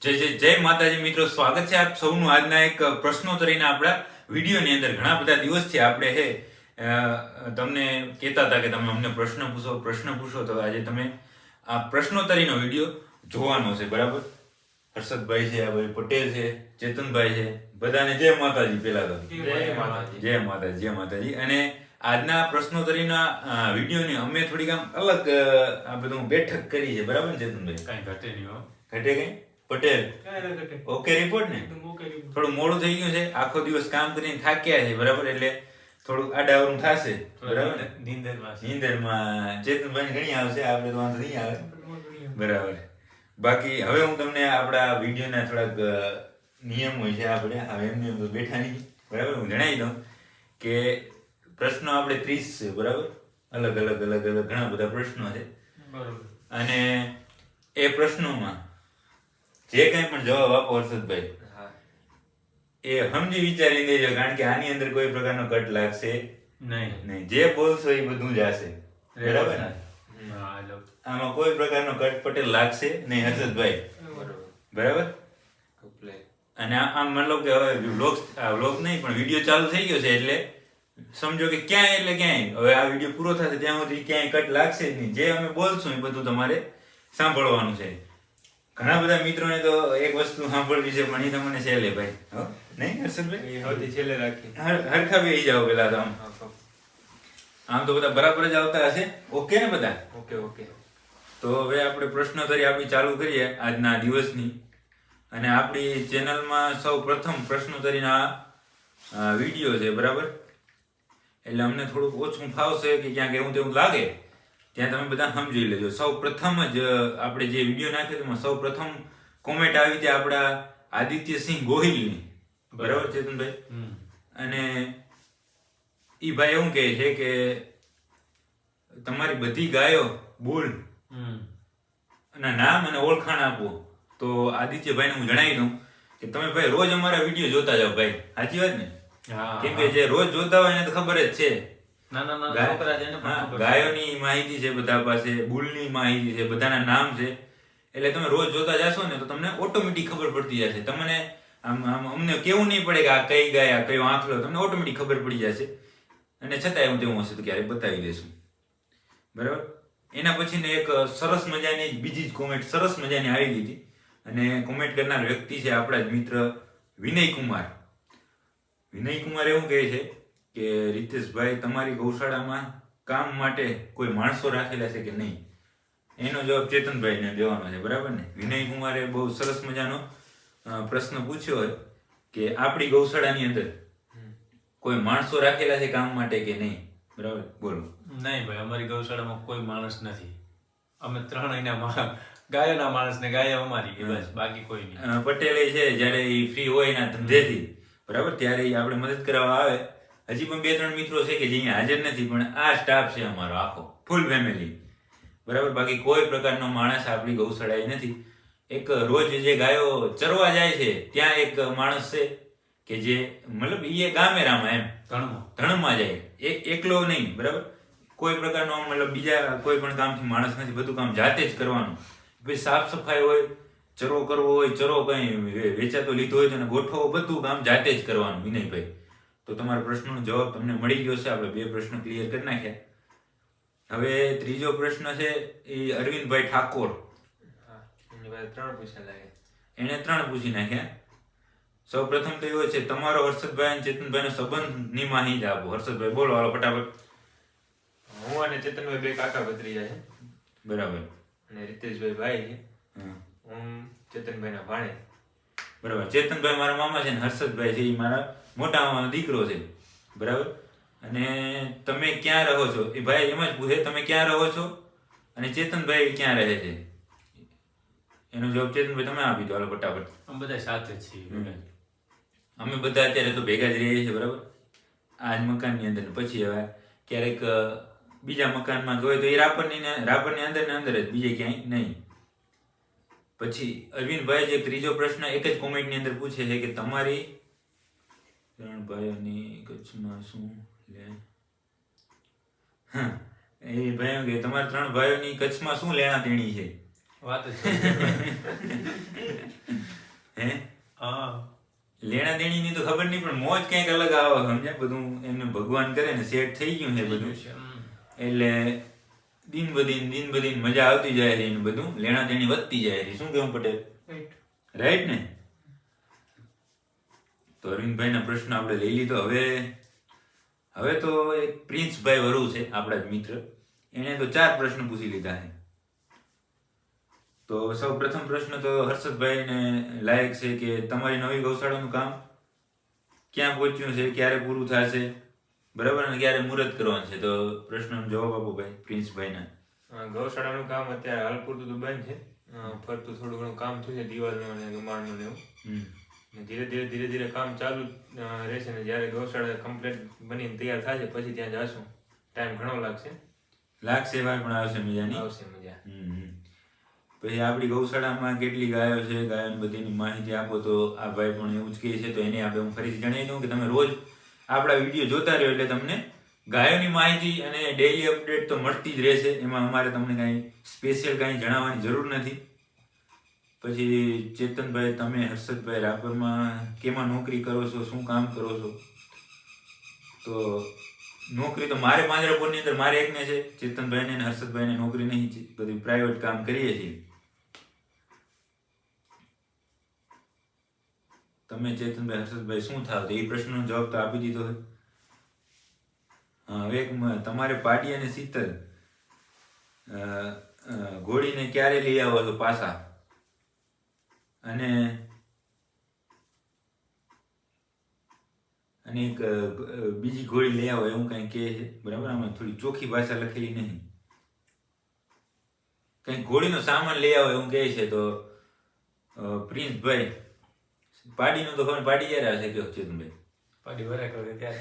જય માતાજી મિત્રો, સ્વાગત છે આપ સૌનું આજના એક પ્રશ્નોત્તરીના આપણા વિડીયોની અંદર. ઘણા બધા દિવસથી આપણે તમને કહેતા હતા કે તમે અમને પ્રશ્ન પૂછો તો આજે તમે આ પ્રશ્નોત્તરીનો વિડીયો જોવાનો છે, બરાબર? હર્ષદભાઈ છે, આ ભાઈ પટેલ છે, ચેતનભાઈ છે, બધાને જય માતાજી. પેલા તો જય માતાજી. અને આજના પ્રશ્નોત્તરીના વિડીયોની અમે થોડીક આમ અલગ આ બધું બેઠક કરી છે, બરાબર ને ચેતનભાઈ? કઈ ઘટે નહીં હો. ઘટે કઈ? પટેલ ઓકે રિપોર્ટ ને? થોડું મોડું થઈ ગયું છે, આખો દિવસ કામ કરીને થાક્યા છે, બરાબર? એટલે થોડું આડાવરું થશે, બરાબર ને? નીંદરમાં ચેતનભાઈ ઘણી આવશે, આપણે તો વાંધો નહીં આવે, બરાબર? બાકી હવે હું તમને આપણા વિડીયોના થોડાક નિયમો છે, આપણે હવે એમને બેઠા નહીં, બરાબર? હું જણાવી દઉં કે પ્રશ્નો આપણે 30 છે, બરાબર? અલગ અલગ ઘણા બધા પ્રશ્નો છે, બરાબર? અને એ પ્રશ્નોમાં જે કઈ પણ જવાબ આપો હર્ષદભાઈ, એ સમજી વિચારી દેજો, કારણ કે આની અંદર કોઈ પ્રકારનો કટ લાગશે નહીં. જે બોલશો એ બધું જ હશે, બરાબર ને? આમાં કોઈ પ્રકારનો કટ પટેલ લાગશે નહીં, હર્ષદભાઈ, બરાબર? અને આમ મતલબ કે હવે વ્લોગ નહીં પણ વિડીયો ચાલુ થઈ ગયો છે, એટલે સમજો કે ક્યાંય એટલે ક્યાંય હવે આ વિડીયો પૂરો થશે ત્યાં સુધી ક્યાંય કટ લાગશે જ નહીં. જે અમે બોલશું એ બધું તમારે સાંભળવાનું છે. ઘણા બધા મિત્રોને તો એક વસ્તુ સાંભળવી છે, પણ એ તમને છેલ્લે ભાઈ, નહીં હર્ષદભાઈ? સૌથી છેલ્લે રાખી હરખા બેસી જાઓ પેલા તો. આમ તો બધા બરાબર જ આવતા હશે, ઓકે ને બધા? ઓકે. તો હવે આપણે પ્રશ્નોત્તરી આપણી ચાલુ કરીએ આજના દિવસની. અને આપણી ચેનલમાં સૌ પ્રથમ પ્રશ્નોત્તરીના વિડીયો છે, બરાબર? એટલે અમને થોડુંક ઓછું ફાવશે કે ક્યાંક એવું તેવું લાગે ત્યાં તમે બધા સમજી લેજો. સૌ પ્રથમ જ આપણે જે વિડીયો નાખ્યો તેમાં સૌ પ્રથમ કોમેન્ટ આવી હતી આપણા આદિત્યસિંહ ગોહિલની, બરાબર ચેતનભાઈ? અને ઈ ભાઈ એવું કહે છે કે તમારી બધી ગાયો બોલ અને નામ અને ઓળખાણ આપો. તો આદિત્યભાઈને હું જણાવી દઉં કે તમે ભાઈ રોજ અમારા વિડીયો જોતા જાઓ ભાઈ, સાચી વાત ને? કેમ કે જે રોજ જોતા હોય એને તો ખબર જ છે. ગાયોની માહિતી છે બધા પાસે, બુલની માહિતી છે, બધાના નામ છે. એટલે તમે રોજ જોતા જશો ને તો તમને ઓટોમેટિક ખબર પડતી જશે. તમને અમને કેવું નહીં પડે કે આ કઈ ગાય, આ કયો આંખલો, તમને ઓટોમેટિક ખબર પડી જશે. અને છતાં એવું તેવું હશે તો ક્યારેક બતાવી દેશું, બરાબર? એના પછી એક સરસ મજાની બીજી જ કોમેન્ટ સરસ મજાની આવી ગઈ હતી. અને કોમેન્ટ કરનાર વ્યક્તિ છે આપણા જ મિત્ર વિનય કુમાર. વિનય કુમાર એવું કહે છે કે રીતેશભાઈ, તમારી ગૌશાળામાં કામ માટે કોઈ માણસો રાખેલા છે કે નહીં? એનો જવાબ ચેતનભાઈને દેવાનો છે, બરાબર ને? વિનય કુમારે બહુ સરસ મજાનો પ્રશ્ન પૂછ્યો હોય કે આપણી ગૌશાળાની અંદર કોઈ માણસો રાખેલા છે કામ માટે કે નહીં, બરાબર? બોલો. નહીં ભાઈ, અમારી ગૌશાળામાં કોઈ માણસ નથી. અમે ત્રણેયના ગાયોના માણસ ને ગાયો અમારી, બસ, બાકી કોઈ નહીં. પટેલે છે જયારે એ ફ્રી હોય એના ધંધેથી, બરાબર, ત્યારે આપણે મદદ કરવા આવે. હજી પણ 2-3 મિત્રો છે કે જે અહીંયા હાજર નથી, પણ આ સ્ટાફ છે અમારો આખો, ફૂલ ફેમિલી, બરાબર? બાકી કોઈ પ્રકારનો માણસ આપણી ગૌશાળાએ નથી. એક રોજ જે ગાયો ચરવા જાય છે ત્યાં એક માણસ છે કે જે મતલબ એ ગામેરામાં એમ ધણમાં જાય, એકલો નહીં, બરાબર? કોઈ પ્રકારનો મતલબ બીજા કોઈ પણ કામથી માણસ નથી, બધું કામ જાતે જ કરવાનું. ભાઈ સાફ સફાઈ હોય, ચરો કરવો હોય, ચરો કઈ વેચાતો લીધો હોય તો ગોઠવો, બધું કામ જાતે જ કરવાનું. વિનયભાઈ, તો તમારા પ્રશ્નનો જવાબ તમને મળી ગયો છે. આપણે 2 પ્રશ્ન ક્લિયર કરી નાખ્યા. હવે ત્રીજો પ્રશ્ન છે એ અરવિંદભાઈ ઠાકોર. એને 3 પૂછી નાખ્યા. સૌ પ્રથમ તો એવો છે, તમારો હર્ષદભાઈ અને ચેતનભાઈ નો સંબંધની માહિતી આપો. હર્ષદભાઈ બોલો, હાલો ફટાફટ. હું અને ચેતનભાઈ 2 કાકા ભત્રીજા છે, બરાબર? અને રીતેશભાઈ ભાઈ છે, હું ચેતનભાઈ ના ભાણે, બરાબર? ચેતનભાઈ મારા મામા છે ને હર્ષદભાઈ છે એ મારા મોટા મામાનો દીકરો છે, બરાબર? અને તમે ક્યાં રહો છો? એ ભાઈ એમ જ પૂછે, તમે ક્યાં રહો છો અને ચેતનભાઈ ક્યાં રહે છે? એનો જવાબ ચેતનભાઈ તમે આપી દો, હાલો ફટાફટ. અમે બધા સાથે જ છીએ. અમે બધા અત્યારે તો ભેગા જ રહીએ છીએ, બરાબર? આ જ મકાનની અંદર. પછી હવે ક્યારેક બીજા મકાનમાં જોઈએ તો એ રાપરની અંદર ને અંદર જ, બીજે ક્યાંય નહીં. પછી અરવિંદભાઈ જે ત્રીજો પ્રશ્ન એક જ કોમેન્ટની અંદર પૂછે છે કે તમારી 3 ભાઈઓની કચ્છમાં શું લે? એ ભાઈ કે તમારા 3 ભાઈઓની કચ્છમાં શું લેણા દેણી છે? વાત હે હા લેણા દેણીની તો ખબર નહીં પણ મોજ કંઈક અલગ આવે સમજ્યા બધું એમને ભગવાન કરે ને સેટ થઈ ગયું છે બધું એટલે દિન બદીન મજા આવતી જાય છે એનું બધું લેણા દેણી વધતી જાય છે શું કેવું પટેલ રાઈટ ને તો અરવિંદભાઈના પ્રશ્ન આપણે લઈ લીધો હવે તો એક પ્રિન્સભાઈ વરુ છે આપણા જ મિત્ર એને તો 4 પ્રશ્ન પૂછી લીધા છે તો સૌ પ્રથમ પ્રશ્ન તો હર્ષદભાઈને લાયક છે કે તમારી નવી ગૌશાળાનું કામ ક્યાં પહોંચ્યું છે ક્યારે પૂરું થશે બરાબર ને ક્યારે મુહૂર્ત કરવાનું છે તો પ્રશ્નનો જવાબ આપો ભાઈ પ્રિન્સભાઈના ગૌશાળાનું કામ અત્યારે હાલ પૂરતું તો બંધ છે ફરતું થોડું ઘણું કામ થયું છે દિવાલનું અને ગમાણનું ને એવું ધીરે ધીરે કામ ચાલુ રહેશે ને જ્યારે ગૌશાળા કમ્પ્લીટ બનીને તૈયાર થશે પછી ત્યાં જશું ટાઈમ ઘણો લાગશે ભાઈ પણ આવશે મજા પછી આપણી ગૌશાળામાં કેટલી ગાયો છે ગાયોની બધીની માહિતી આપો તો આ ભાઈ પણ એવું જ કહે છે તો એને આપણે હું ફરીથી જણાવી દઉં કે તમે રોજ આપણા વિડીયો જોતા રહ્યો એટલે તમને ગાયોની માહિતી અને ડેઈલી અપડેટ તો મળતી જ રહેશે એમાં અમારે તમને કાંઈ સ્પેશિયલ કાંઈ જણાવવાની જરૂર નથી પછી ચેતનભાઈ તમે હર્ષદભાઈ રાપરમાં કેમાં નોકરી કરો છો શું કામ કરો છો તો નોકરી તો મારે પાંજરાપોળની અંદર મારે એકને છે ચેતનભાઈને અને હર્ષદભાઈને નોકરી નહીં છે બધી પ્રાઇવેટ કામ કરીએ છીએ તમે ચેતનભાઈ હર્ષદભાઈ શું થાવ તો એ પ્રશ્નનો જવાબ તો આપી દીધો છે હવે એક તમારે પાડી અને શીતલ ઘોડીને ક્યારે લઈ આવો છો પાછા અને એક બીજી ઘોડી લઈ આવો એવું કંઈ કહે છે બરાબર આમાં થોડી ચોખ્ખી ભાષા લખેલી નહીં કંઈક ઘોડીનો સામાન લઈ આવો એવું કહે છે તો પ્રિન્સભાઈ પાડીનું તો ખબર પાડી ક્યારે આવશે કહો ચેતનભાઈ પાડી વરા કરે ત્યારે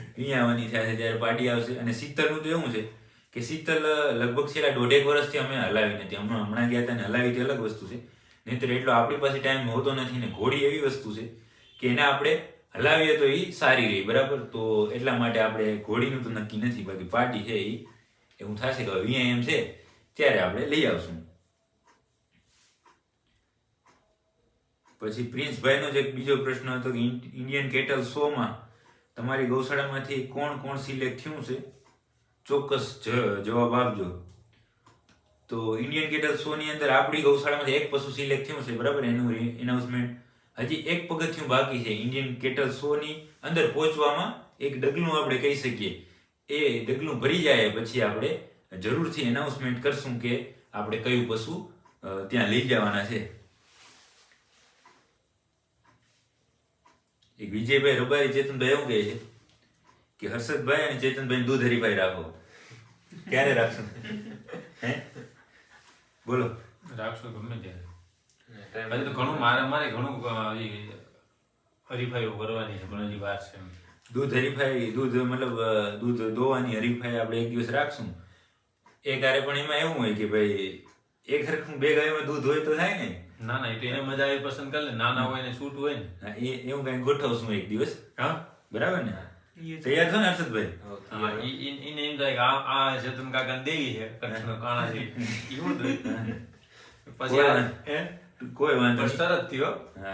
અહીંયા આવવાની થશે ત્યારે પાડી આવશે અને શીતલનું તો એવું છે કે શીતલ લગભગ છેલ્લા 1.5 વર્ષથી અમે હલાવી નથી હમણાં ગયા હતા ને હલાવી તે અલગ વસ્તુ છે નહીંતર એટલો આપણી પાસે ટાઈમ હોતો નથી ને ઘોડી એવી વસ્તુ છે કે એને આપણે હલાવીએ તો એ સારી રહી બરાબર તો એટલા માટે આપણે ઘોડીનું તો નક્કી નથી બાકી પાર્ટી છે એ એવું થશે કે હવે એમ છે ત્યારે આપણે લઈ આવશું પછી પ્રિન્સભાઈનો જ એક બીજો પ્રશ્ન હતો કે ઇન્ડિયન કેટલ શોમાં તમારી ગૌશાળામાંથી કોણ સિલેક્ટ થયું છે ચોક્કસ જવાબ આપજો તો ઇન્ડિયન કેટલ શોની અંદર આપણી ગૌશાળામાંથી એક પશુ સિલેક્ટ થયું છે બરાબર એનું એનાઉન્સમેન્ટ હજી એક પગથિયું બાકી છે ઇન્ડિયન કેટલ શોની અંદર પહોંચવામાં એક ડગલું આપણે કહી શકીએ એ ડગલું ભરી જાય પછી આપણે જરૂરથી એનાઉન્સમેન્ટ કરશું કે આપણે કયું પશુ ત્યાં લઈ જવાના છે એક વિજયભાઈ રબારી ચેતનભાઈ એવું કહે છે કે હર્ષદભાઈ અને ચેતનભાઈ દૂધ હરીભાઈ રાખો ક્યારે રાખશું હે બોલો રાખશું ગમે ત્યારે હજી તો ઘણું મારે ઘણું હરીફાઈઓ કરવાની છે પણ હજી વાર છે દૂધ હરીફાઈ મતલબ દૂધ દોવાની હરીફાઈ આપણે એક દિવસ રાખશું એક હારે પણ એમાં એવું હોય કે ભાઈ એક હરખું બે ગાયોમાં દૂધ હોય તો થાય ને ના એ તો એને મજા આવી પસંદ કરે ને નાના હોય ને છૂટ હોય ને એવું કઈ ગોઠવશું એક દિવસ હા બરાબર ને તૈયાર છો ને હર્ષદભાઈ એને એમ થાય કે આ ચેતન કાકા દેવી છે કાણા છે એવું જ પછી કોઈ વાંધો શરત થયો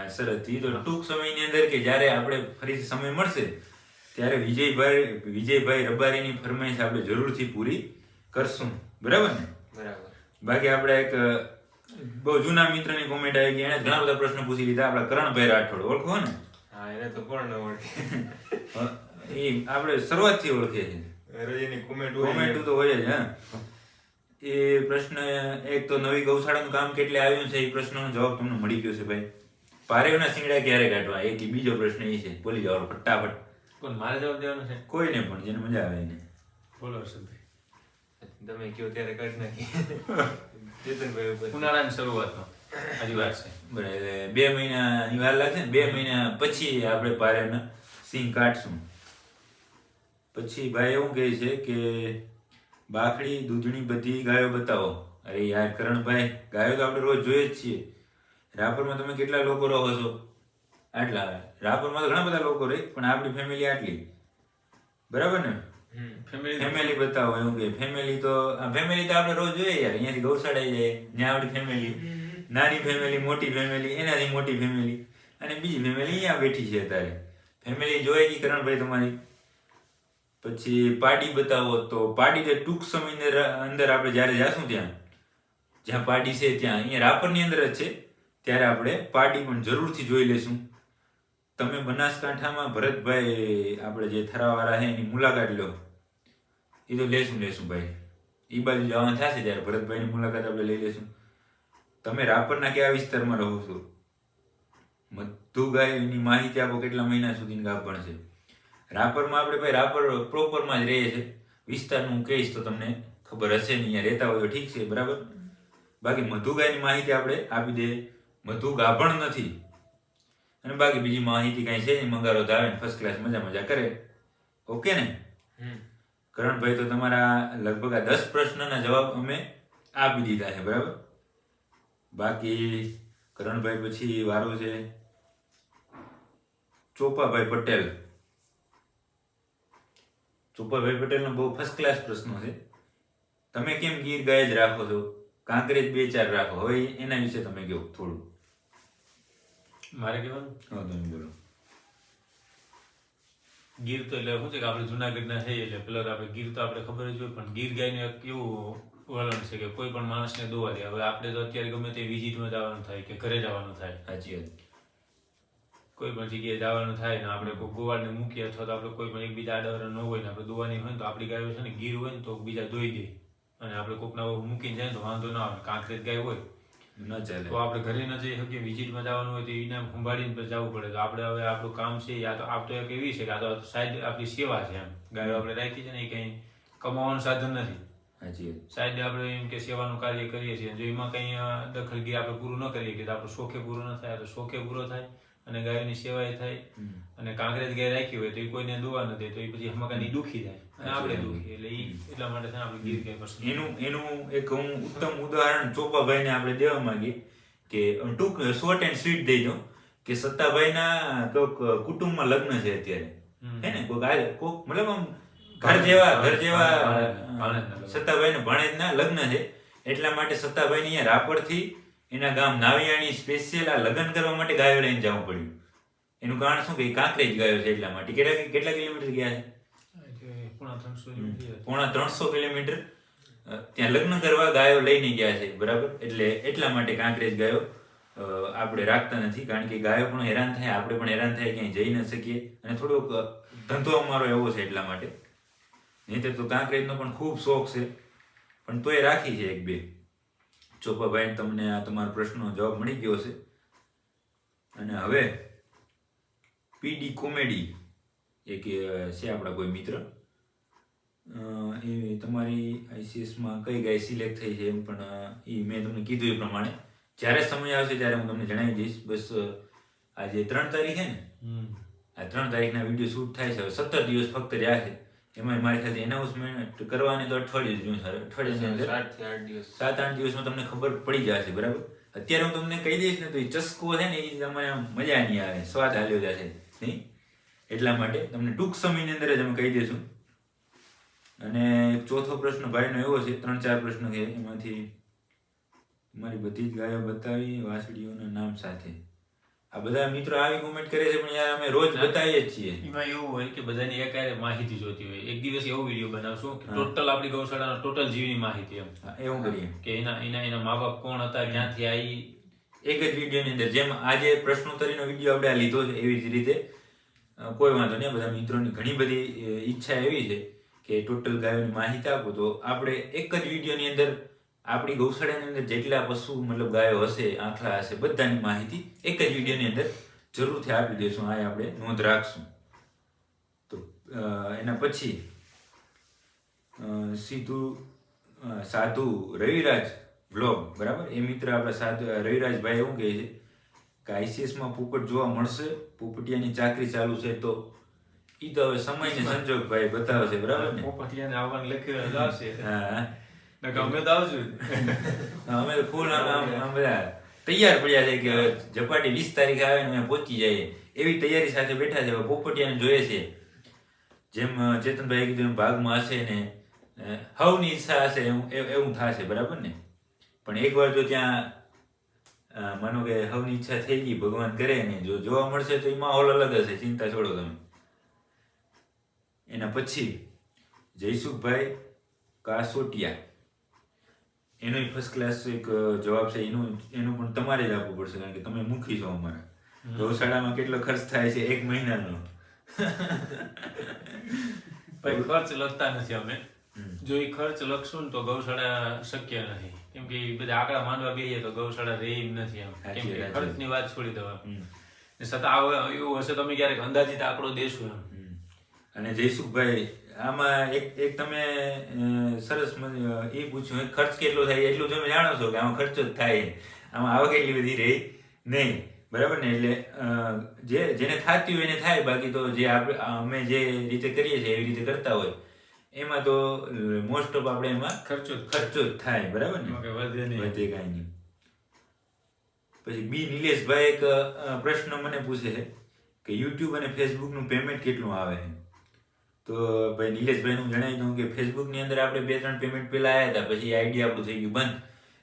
શરત થી તો ટૂંક સમયની અંદર કે જ્યારે આપણે ફરીથી સમય મળશે ત્યારે વિજયભાઈ રબારીની ફરમાઈશ આપણે જરૂરથી પૂરી કરશું બરાબર ને બરાબર બાકી આપણે એક બહુ જૂના મિત્રની કોમેન્ટ આવી ગઈ એને ઘણા બધા પ્રશ્નો પૂછી લીધા આપણા કરણભાઈ રાઠોડ ઓળખો ને હા એને તો કોણ ન ઓળખે એ આપણે શરૂઆતથી ઓળખે છે રોજની કોમેન્ટ તો હોય જ હા એ પ્રશ્ન એક તો નવી ગૌશાળાનું કામ કેટલે આવ્યું છે એ પ્રશ્નનો જવાબ તમને મળી ગયો છે ભાઈ પારેવના શિંગડા ક્યારે કાઢવા એક બીજો પ્રશ્ન એ છે બોલી જવાનો ફટાફટ કોણ મારે જવાબ દેવાનો છે કોઈને પણ જેને મજા આવે એને બોલો હર્ષદભાઈ તમે કયો ત્યારે કાઢી નાખી ચેતનભાઈ ઉપર ઉનાળાની શરૂઆતમાં હજી વાર છે બરાબર 2 મહિનાની વાર લાગશે ને 2 મહિના પછી આપણે પારેવના સિંગ કાઢશું પછી ભાઈ એવું કહે છે કે બાખડી દૂધણી બધી ગાયો બતાવો અરે યાર કરણભાઈ ગાયો તો આપણે રોજ જોઈએ જ છીએ રાપરમાં તમે કેટલા લોકો રહો છો આટલા રાપરમાં તો ઘણા બધા લોકો રહે પણ આપણી ફેમિલી આટલી બરાબર ને ફેમિલી બતાવો એવું કે ફેમિલી તો આપણે રોજ જોઈએ યાર અહીંયાથી ગૌશાળા જાય ત્યાં આપણી ફેમિલી નાની ફેમિલી, મોટી ફેમિલી, એનાથી મોટી ફેમિલી અને બીજી ફેમિલી અહીંયા બેઠી છે અત્યારે. ફેમિલી જોઈ ગઈ કરણભાઈ તમારી. પછી પાડી બતાવો તો પાડી તો ટૂંક સમયની અંદર આપણે જ્યારે જાશું જ્યાં પાડી છે ત્યાં અહીંયા રાપરની અંદર જ છે, ત્યારે આપણે પાડી પણ જરૂરથી જોઈ લેશું. તમે બનાસકાંઠામાં ભરતભાઈ આપણે જે થરાવાળા છે એની મુલાકાત લો, એ તો લેશું ભાઈ. એ બાજુ જવાનું થશે ત્યારે ભરતભાઈની મુલાકાત આપણે લઈ લેશું. તમે રાપરના કયા વિસ્તારમાં રહો છો? મધુ ગાયની માહિતી આપો, કેટલા મહિના સુધી ગાભણ છે. રાપરમાં આપણે ભાઈ રાપર પ્રોપરમાં જ રહીએ છીએ. વિસ્તારનું હું કહીશ તો તમને ખબર હશે ને, અહીંયા રહેતા હોય તો ઠીક છે, બરાબર. બાકી મધુ ગાયની માહિતી આપણે આપી દે. મધુ ગાભણ નથી અને બાકી બીજી માહિતી કાંઈ છે નહીં. મંગારો ધાવે ને ફર્સ્ટ ક્લાસ મજા કરે. ઓકે ને કરણભાઈ? તો તમારા લગભગ આ 10 પ્રશ્નના જવાબ અમે આપી દીધા છે, બરાબર. બાકી કરણભાઈ પછી વારો છે ચોપાભાઈ પટેલ. ચોપાભાઈ પટેલનો બહુ ફર્સ્ટ ક્લાસ પ્રશ્નો છે. તમે કેમ ગીર ગાય જ રાખો છો? કાંકરેજ 2-4 રાખો. હવે એના વિશે તમે કહો થોડું. મારે કહેવાનું? હા, તમે બોલો. ગીર તો એટલે શું છે કે આપણે જુનાગઢના છીએ એટલે પેલા આપણે ગીર તો આપણે ખબર જ હોય, પણ ગીર ગાયનું એક એવું વલણ છે કે કોઈ પણ માણસને દોવા દે. હવે આપણે તો અત્યારે ગમે તે વિઝિટમાં જવાનું થાય કે ઘરે જવાનું થાય, સાચી વાત. કોઈ પણ જગ્યાએ જવાનું થાય ને આપણે કોઈ ગોવાળને મૂકીએ અથવા તો આપણે કોઈ પણ એકબીજા આડાવરા ન હોય ને આપણે દોવાની હોય ને તો આપણી ગાયો છે ને ગીર હોય ને તો બીજા દોઈ દે અને આપણે કોકના મૂકીને જાય તો વાંધો ના આવે. કાંકરેજ ગાય હોય ન ચાલે તો આપણે ઘરે ન જઈ શકીએ, વિઝિટમાં જવાનું હોય તો એને સંભાળીને જવું પડે. તો આપણે હવે આપણું કામ છે યા તો આપ તો એક એવી છે કે આ તો સાઈડ આપણી સેવા છે. એમ ગાયો આપણે રાખી છે ને એ કંઈ કમાવાનું સાધન નથી. સાચી વાત. સાઈડ આપણે એમ કે સેવાનું કાર્ય કરીએ છીએ. જો એમાં કંઈ દખલગીરી આપણે પૂરું ન કરીએ કે આપણે શોખે પૂરું ન થાય તો શોખે પૂરો થાય અને ગાયોની સેવાય થાય. અને કાંકરેજ ગાય રાખી હોય તો એ કોઈને દોવા ન દે તો એ પછી હમણાં દુખી જાય અને આપણે દુખી. એટલે એટલા માટે છે આપણે ગીર ગાય પસંદ. એનું એક હું ઉત્તમ ઉદાહરણ ચોપાભાઈને આપણે દેવા માંગીએ કે ટૂંક શોર્ટ એન્ડ સ્વીટ દઈ દો કે સત્તાભાઈના તો કુટુંબમાં લગ્ન છે અત્યારે, હે ને, કોક મતલબ આમ ઘર જેવા સત્તાભાઈને ભાણેજના લગ્ન છે. એટલા માટે સત્તાભાઈને અહીંયા રાપરથી એના ગામ નાવિયાણી સ્પેશિયલ આ લગ્ન કરવા માટે ગાયો લઈને જવું પડ્યું. એનું કારણ શું કે કાંકરેજ ગાયો છે એટલા માટે. કેટલા કિલોમીટર ગયા છે? 350 કિલોમીટર ત્યાં લગ્ન કરવા ગાયો લઈને ગયા છે, બરાબર. એટલા માટે કાંકરેજ ગાયો આપણે રાખતા નથી, કારણ કે ગાયો પણ હેરાન થાય, આપણે પણ હેરાન થાય, ક્યાંય જઈ ન શકીએ અને થોડોક ધંધો અમારો એવો છે એટલા માટે. નહીં તો કાંકરેજનો પણ ખૂબ શોખ છે, પણ તોય રાખી છે 1-2. ચોપાભાઈ તમને આ તમારા પ્રશ્નનો જવાબ મળી ગયો છે. અને હવે પીડી કોમેડી એક છે આપણા કોઈ મિત્ર, એ તમારી આઈસીએસમાં કઈ ગાય સિલેક્ટ થઈ છે એમ પણ એ મેં તમને કીધું એ પ્રમાણે જ્યારે સમય આવશે ત્યારે હું તમને જણાવી દઈશ. બસ આજે 3 તારીખ છે ને, આ 3 તારીખના વિડીયો શૂટ થાય છે. હવે 17 દિવસ ફક્ત રહ્યા છે. એમાં મારી સાથે એનાઉન્સમેન્ટ કરવાની તો અઠવાડિયું 7-8 દિવસમાં તમને ખબર પડી જશે, બરાબર. અત્યારે હું તમને કહી દઈશ ને તો એ ચસ્કો છે ને એ તમને મજા નહીં આવે, સ્વાદ હાલ્યો જશે નહીં. એટલા માટે તમને ટૂંક સમયની અંદર જ અમે કહી દઈશું. અને ચોથો પ્રશ્ન ભાઈનો એવો છે, 3-4 પ્રશ્ન છે, એમાંથી મારી બધી જ ગાયો બતાવી વાસળીઓના નામ સાથે. આ બધા મિત્રો આવી કોમેન્ટ કરે છે પણ યાર અમે રોજ બતાવીએ જ છીએ. એમાં એવું હોય કે બધાની એક માહિતી જોતી હોય. એક દિવસ એવો વિડીયો બનાવશું કે ટોટલ આપણી ગૌશાળાનો ટોટલ જીવની માહિતી એમ એવું કરીએ કે એના મા બાપ કોણ હતા, ક્યાંથી આવી, એક જ વિડીયોની અંદર. જેમ આજે પ્રશ્નોત્તરીનો વિડીયો આપણે આ લીધો છે એવી જ રીતે કોઈ વાંધો નહીં. બધા મિત્રોની ઘણી બધી ઈચ્છા એવી છે કે ટોટલ ગાયોની માહિતી આપો, તો આપણે એક જ વિડીયોની અંદર આપણી ગૌશાળાની અંદર જેટલા પશુ મતલબ ગાયો હશે, આંખલા હશે, બધાની માહિતી એક જ વિડીયોની અંદર જરૂરથી આપી દઈશું. આ આપણે નોંધ રાખશું. તો એના પછી સીધું સાધુ રવિરાજ વ્લોગ, બરાબર. એ મિત્ર આપણા સાધુ રવિરાજભાઈ એવું કહે છે કે આઈસીએસમાં પોપટ જોવા મળશે, પોપટિયાની ચાકરી ચાલુ છે. તો ઈ તો હવે સમય ને સંજોગ ભાઈ બતાવે છે, બરાબર ને. પોપટિયાને આવવાનું લખ્યું આવશે. હા, અમે તો આવશું. અમે તો ફૂલ આમ બધા તૈયાર પડ્યા છે કે ઝપાટી 20 તારીખે આવે ને અમે પહોંચી જઈએ એવી તૈયારી સાથે બેઠા છે. પોપટિયાને જોઈએ છે, જેમ ચેતનભાઈ કીધું ભાગમાં હશે ને હવની ઈચ્છા હશે એવું થશે, બરાબર ને. પણ એકવાર જો ત્યાં માનો કે હવની ઈચ્છા થઈ ગઈ, ભગવાન કરે ને જો જોવા મળશે તો એ માહોલ અલગ હશે, ચિંતા છોડો તમે. એના પછી જયસુખભાઈ કાસોટિયા, એનો ફર્સ્ટ ક્લાસ એક જવાબ છે. એનું પણ તમારે જ આપવું પડશે, કારણ કે તમે મુખી છો અમારા. ગૌશાળામાં કેટલો ખર્ચ થાય છે 1 મહિનાનો? ભાઈ ખર્ચ લખતા નથી અમે. જો એ ખર્ચ લખશું ને તો ગૌશાળા શક્ય નથી, કેમ કે બધા આંકડા માનવા બેહીએ તો ગૌશાળા રહી નથી એમ, કેમ કે ખર્ચની વાત છોડી દેવા. છતાં એવું હશે તો અમે ક્યારેક અંદાજિત આંકડો દેશું એમ. અને જયસુખભાઈ આમાં એક તમે સરસ એ પૂછ્યું, ખર્ચ કેટલો થાય એટલું તમે જાણો છો કે આમાં ખર્ચો જ થાય, આમાં આવક એટલી બધી રહી નહીં, બરાબર ને? એટલે જેને થતી હોય એને થાય, બાકી તો જે અમે જે રીતે કરીએ છીએ એવી રીતે કરતા હોય એમાં તો મોસ્ટ ઓફ આપણે એમાં ખર્ચો જ થાય, બરાબર ને? વધે કાંઈ નહીં. પછી બી નિલેશભાઈ એક પ્રશ્ન મને પૂછે છે કે યુટ્યુબ અને ફેસબુકનું પેમેન્ટ કેટલું આવે છે? તો ભાઈ નિલેશભાઈનું જણાવી દઉં કે ફેસબુકની અંદર આપણે 2-3 પેમેન્ટ પહેલા આવ્યા હતા, પછી આઈડી આપણું થઈ ગયું બંધ,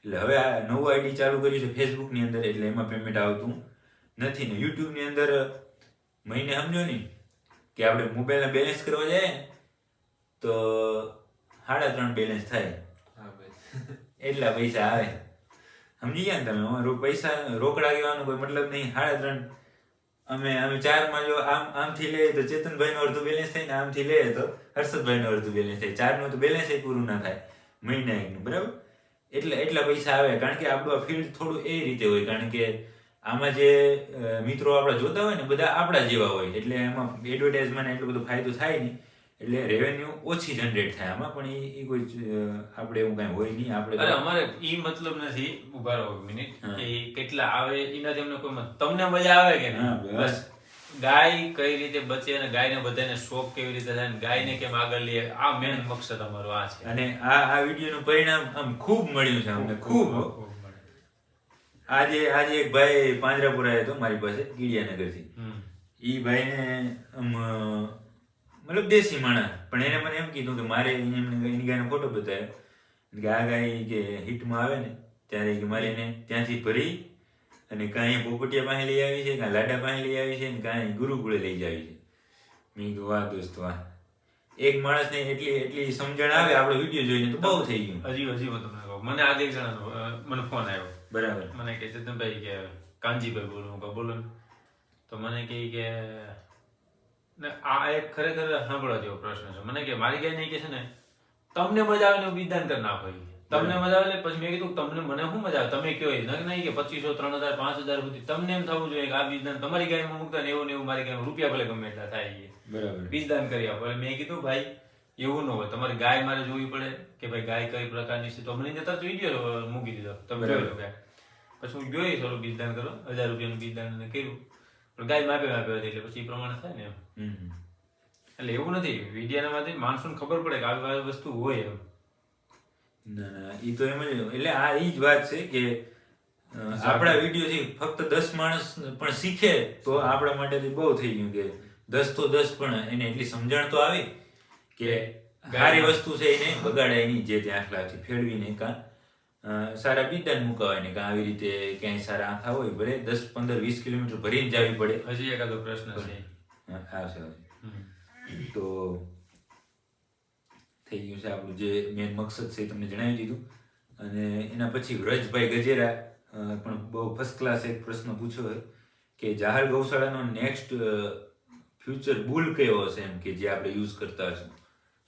એટલે હવે આ નવું આઈડી ચાલુ કર્યું છે ફેસબુકની અંદર, એટલે એમાં પેમેન્ટ આવતું નથી. ને યુટ્યુબની અંદર મહિને સમજો ને કે આપણે મોબાઈલના બેલેન્સ કરવા જાય ને તો 3.5 બેલેન્સ થાય, એટલા પૈસા આવે. સમજી ગયા ને તમે? પૈસા રોકડા કહેવાનો કોઈ મતલબ નહીં. 3.5 અમે 4માં જો આમથી લઈએ તો ચેતનભાઈનું અડધું બેલેન્સ થાય ને આમથી લઈએ તો હર્ષદભાઈનું અડધું બેલેન્સ થાય. 4નું તો બેલેન્સ પૂરું ના થાય મહિના એકનું, બરાબર? એટલા પૈસા આવે, કારણ કે આપણું આ ફિલ્ડ થોડું એ રીતે હોય, કારણ કે આમાં જે મિત્રો આપણા જોતા હોય ને બધા આપણા જેવા હોય, એટલે એમાં એડવર્ટાઇઝમાં એટલો બધો ફાયદો થાય નહીં, એટલે રેવન્યુ ઓછી જનરેટ થાય આમાં. પણ એ કોઈ આપણે એવું કાંઈ હોય નહીં. આપણે અમારે ઈ મતલબ નથી, ઉભા રહો મિનિટ, કે કેટલા આવે એનાથી અમને કોઈ તમને મજા આવે કે નહીં, બસ ગાય કઈ રીતે બચે અને ગાયને બધાને શોખ કેવી રીતે થાય ને ગાયને કેમ આગળ લઈએ, આ મેન મકસદ અમારો આ છે. અને આ વિડીયોનું પરિણામ આમ ખૂબ મળ્યું છે અમને, ખૂબ. આજે એક ભાઈ પાંજરાપુરા હતો મારી પાસે ગીડિયાનગરથી. ઈ ભાઈને મતલબ દેશી માણસ, પણ એને મને એમ કીધું કે મારે એની ગાયનો ફોટો બતાવ્યો કે આ ગાય કે હિટમાં આવે ને ત્યારે કે મારે એને ત્યાંથી ભરી અને કાંઈ પોપટિયા પાસે લઈ આવી છે, કાં લાડા પાસે લઈ આવી છે, ને કાંઈ ગુરુકુળે લઈ જાવી છે. મેં કીધું વાહ દોસ્ત વાહ, એક માણસને એટલી સમજણ આવે આપણો વિડીયો જોઈને તો બહુ થઈ ગયું. હજી હું તમને કહું, મને આજે એક જણાનો મને ફોન આવ્યો, બરાબર? મને કે ચેતનભાઈ કે કાનજીભાઈ બોલું, બોલો. તો મને કહે કે આ એક ખરેખર સાંભળવા જેવો પ્રશ્ન છે. મને કે મારી ગાય નહીં કે છે ને તમને મજા આવે ને બીજદાન કરી નાખો, તમને મજા આવે. પછી મેં કીધું તમને મને શું મજા આવે, તમે કયો નહીં કે 2500, 3000, 5000 સુધી તમને એમ થવું જોઈએ કે આ બીજદાન તમારી ગાયમાં મૂકતા ને એવું ને એવું મારી ગાયમાં રૂપિયા ભલે ગમે એટલા થાય, બરાબર, બીજદાન કરી આપો. મેં કીધું ભાઈ એવું ન હોય, તમારી ગાય મારે જોવી પડે કે ભાઈ ગાય કઈ પ્રકારની છે. તો મને જતા વિડીયો મૂકી દીધો, તમે જોઈ લો ગાય. પછી હું જોઈ થોડું બીજદાન કરો, 1000 રૂપિયાનું બીજદાન કર્યું, પણ ગાય માપે હતી, એટલે પછી એ પ્રમાણે થાય ને એમ. એટલે એવું નથી, વિડીયામાંથી માણસોને ખબર પડે કે આવી વસ્તુ હોય એમ. ના એ તો એમ જ, એટલે આ એ જ વાત છે કે આપણા વિડીયોથી ફક્ત 10 માણસ પણ શીખે તો આપણા માટે બહુ થઈ ગયું, કે 10 તો 10 પણ એને એટલી સમજણ તો આવી કે સારી વસ્તુ છે એને બગાડાય નહીં, જે ત્યાં આખલાથી ફેરવીને કાં સારા બીજદાન મુકાવાય ને કાં આવી રીતે ક્યાંય સારા આંખા હોય, ભલે 10, 15, 20 કિલોમીટર ભરીને જવી પડે. હજી એકાદો પ્રશ્ન છે. આવશે. તો થઈ ગયું છે આપણું જે મેન મકસદ છે તમને જણાવી દીધું. અને એના પછી વ્રજભાઈ ગજેરા પણ બહુ ફર્સ્ટ ક્લાસ એક પ્રશ્ન પૂછ્યો છે કે જાહેર ગૌશાળાનો નેક્સ્ટ ફ્યુચર બુલ કયો હશે, એમ કે જે આપણે યુઝ કરતા હશું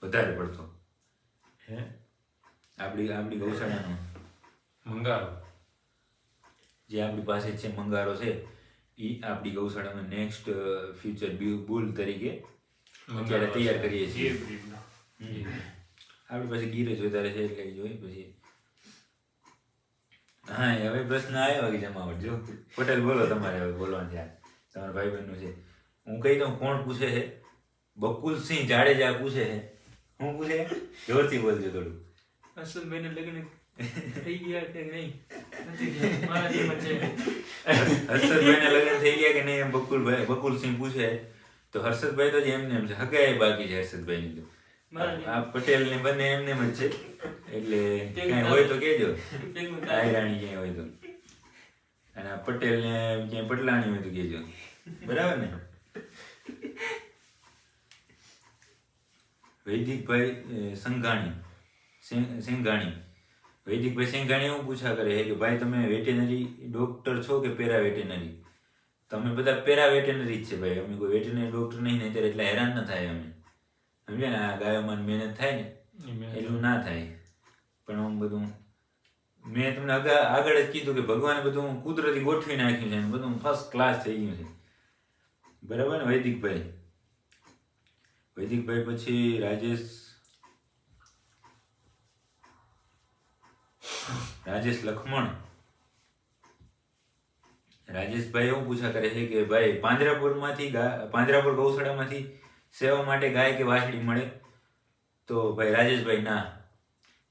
વધારે પડતો આપણી ગૌશાળાનો મંગારો જે આપણી પાસે છે મંગારો છે, એ આપણી ગૌશાળામાં નેક્સ્ટ ફ્યુચર બુલ તરીકે અત્યારે તૈયાર કરીએ છીએ. આપણી પાસે ગીર જ વધારે છે એટલે જોઈએ. પછી હા હવે પ્રશ્ન આવ્યો કે જમાવટ. જો પટેલ બોલો, તમારે હવે બોલવાનું છે, તમારા ભાઈ બહેનનું છે. હું કહી દઉં કોણ પૂછે છે. બકુલસિંહ જાડેજા પૂછે છે. હું પૂછે જોરથી બોલજો થોડું. હર્ષદભાઈને લગ્ન થઈ ગયા કે નહીં? નથી ગયા. મારા જેમ જ છે. હર્ષદભાઈને લગ્ન થઈ ગયા કે નહીં એમ બકુલસિંહ પૂછે. તો હર્ષદભાઈ તો એમને એમ છે, હગાઈ બાકી છે હર્ષદભાઈની. તો આ પટેલ ને બંને એમને જ છે, એટલે કઈ હોય તો કેજો. રાણી ક્યાંય હોય તો અને આ પટેલને ક્યાંય પટલાણી હોય તો કહેજો, બરાબર ને? વૈદિકભાઈ સેંઘાણી વૈદિકભાઈ સેંઘાણી એવું પૂછા કરે છે કે ભાઈ તમે વેટેનરી ડોક્ટર છો કે પેરા વેટેનરી? તમે બધા પેરા વેટેનરી જ છે ભાઈ, અમે કોઈ વેટેનરી ડોક્ટર નહીં ને અત્યારે એટલા હેરાન ન થાય અમે, સમજ્યા ને? આ ગાયોમાં મહેનત થાય ને એટલું ના થાય. પણ આમ બધું મેં તમને આગળ જ કીધું કે ભગવાને બધું કુદરતી ગોઠવી નાખ્યું છે, બધું ફર્સ્ટ ક્લાસ થઈ ગયું છે, બરાબર ને? વૈદિકભાઈ પછી રાજેશ લખમણ. રાજેશભાઈ એવું પૂછા કરે છે કે ભાઈ પાંજરાપુર ગૌશાળામાંથી સેવા માટે ગાય કે વાછડી મળે? તો ભાઈ રાજેશભાઈ ના,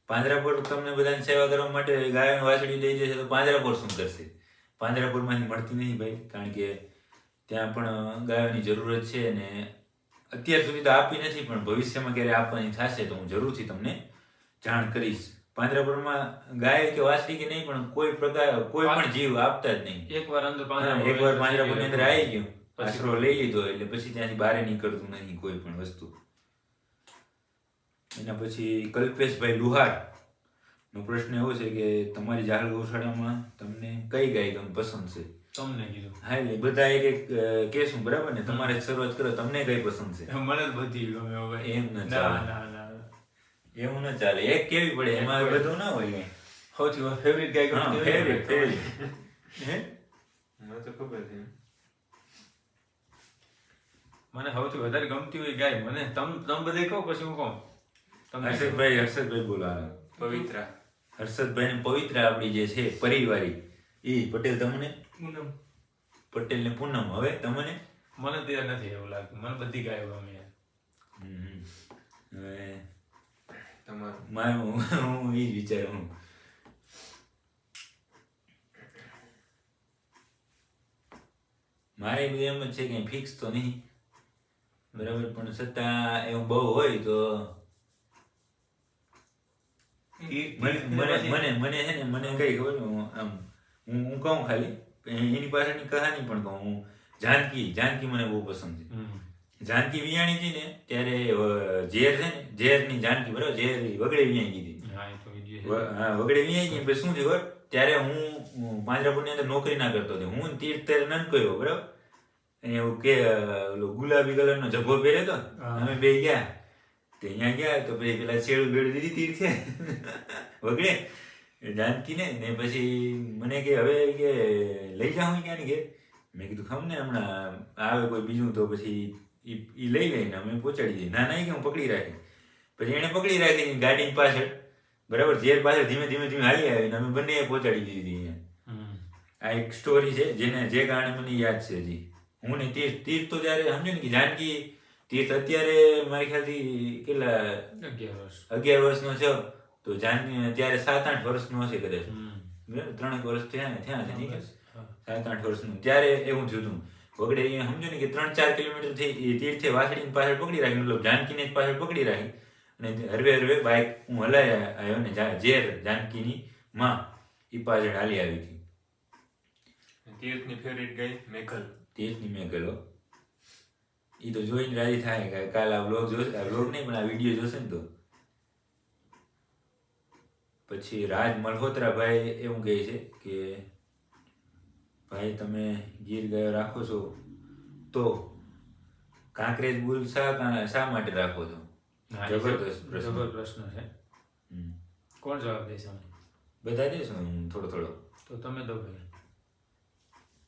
પાંજરાપુર તમને બધાને સેવા કરવા માટે ગાય વાછડી દઈ જશે તો પાંજરાપુર શું કરશે? પાંજરાપુરમાંથી મળતી નહીં ભાઈ, કારણ કે ત્યાં પણ ગાયોની જરૂરત છે અને અત્યાર સુધી તો આપી નથી, પણ ભવિષ્યમાં ક્યારે આપવાની થશે તો હું જરૂરથી તમને જાણ કરીશ. પાંજરાપુરમાં ગાય કે વાછડી કે નહીં પણ કોઈ પણ જીવ આપતા જ નહીં. એકવાર પાંજરાપુરની અંદર આવી ગયો, આશરો લઈ લીધો એટલે પછી ત્યાંથી બહાર નીકળતું નહીં કોઈ પણ વસ્તુ. એના પછી કલ્પેશભાઈ લુહાર નો પ્રશ્ન એવો છે કે તમારી જાહેર ગૌશાળામાં તમને કઈ ગાય પસંદ છે? તમને કીધું. હા, એટલે બધા એક એક કહેશું, બરાબર ને? તમારે શરૂઆત કરો, તમને કઈ પસંદ છે? મને બધી ગમે. એમ ન ચાલે, એવું ન ચાલે, એક કેવી પડે, એમાં બધું ના હોય. સૌથી ફેવરિટ ગાય ફેવરિટ મને તો ખબર છે. મને સૌથી વધારે ગમતી હોય ગાય મને. તમે બધે કહો પછી હું કહું. હર્ષદભાઈ બોલો. પવિત્રા. હર્ષદભાઈ ને પવિત્રા આપણી જે છે પરિવારી એ પટેલ. તમને? પૂનમ. પટેલ ને પૂનમ. હવે તમને? મને તે નથી એવું લાગતું, મને બધી ગાયો ગમે. હવે તમારું હું એ જ વિચારું. મારે બધું એમ જ છે કે ફિક્સ તો નહીં, બરાબર? પણ છતાં એવું બહુ હોય તો મને છે ને, મને કઈ ખબર આમ હું કહું ખાલી એની પાછળની કહાની પણ કહું. હું જાનકી મને બહુ પસંદ છે. જાનકી વિયાણી હતી ને ત્યારે ઝેર છે ને, ઝેરની જાનકી, બરાબર? ઝેર વગડે વિયાણી ગઈ હતી. હા, વગડે વિયાણી ગઈ. પછી શું થયું? ત્યારે હું પાંજરાપુરની અંદર નોકરી ના કરતો હતો. હું તીર્થ નન કર્યો, બરાબર? એવું કે ગુલાબી કલરનો જભ્ભો પહેર્યો હતો, અમે બે ગયા. તો અહીંયા ગયા તો પછી પેલા શેડું બેડું દીધી તીર્થે વગડે જાનકી ને. પછી મને કે હવે કે લઈ જાઉં ક્યાં ને? કે મેં કીધું ખમ ને, હમણાં આવે કોઈ બીજું તો પછી ઈ લઈ લઈને અમે પહોંચાડી દઈએ. ના કે હું પકડી રાખી. પછી એને પકડી રાખી ગાડીની પાછળ, બરાબર? ઝેર પાછળ ધીમે ધીમે હાલી આવીને અમે બંને પહોંચાડી દીધી અહીંયા. આ એક સ્ટોરી છે જે કારણે મને યાદ છે હજી. હું ને તીર્થ તો ત્યારે સમજો ને કે જાનકી તીર્થ અત્યારે મારી ખ્યાલથી કેટલા 11 વર્ષનો છે, તો જાનકી ત્યારે 7-8 વર્ષનો હશે કદાચ, બરાબર? 3 વર્ષ થયા છે નહીં, 7-8 વર્ષનું. ત્યારે એવું થયું હતું વગડે. સમજો ને કે 3-4 કિલોમીટર થી તીર્થે વાછડીને પાછળ પકડી રાખી, મતલબ જાનકીને જ પાછળ પકડી રાખી અને હરવે બાઇક હું હલાય આવ્યો ને ઝેર જાનકીની માં એ પાછળ હાલી આવી હતી. તીર્થની ફેવરિટ ગાય મેઘલ. તીર્થની મેઘલ. એ તો જોઈને રાજી થાય કે કાલ આ બ્લોગ જોશે, આ બ્લોગ નહીં પણ આ વિડીયો જોશે ને તો. પછી રાજ મલ્હોત્રાભાઈ એવું કહે છે કે ભાઈ તમે ગીર ગાયો રાખો છો તો કાંકરેજ બુલ શા માટે રાખો છો? જબરદસ્ત પ્રશ્ન છે. કોણ જવાબ દેશે? બધા દેશો, હું થોડો. તો તમે દો ભાઈ.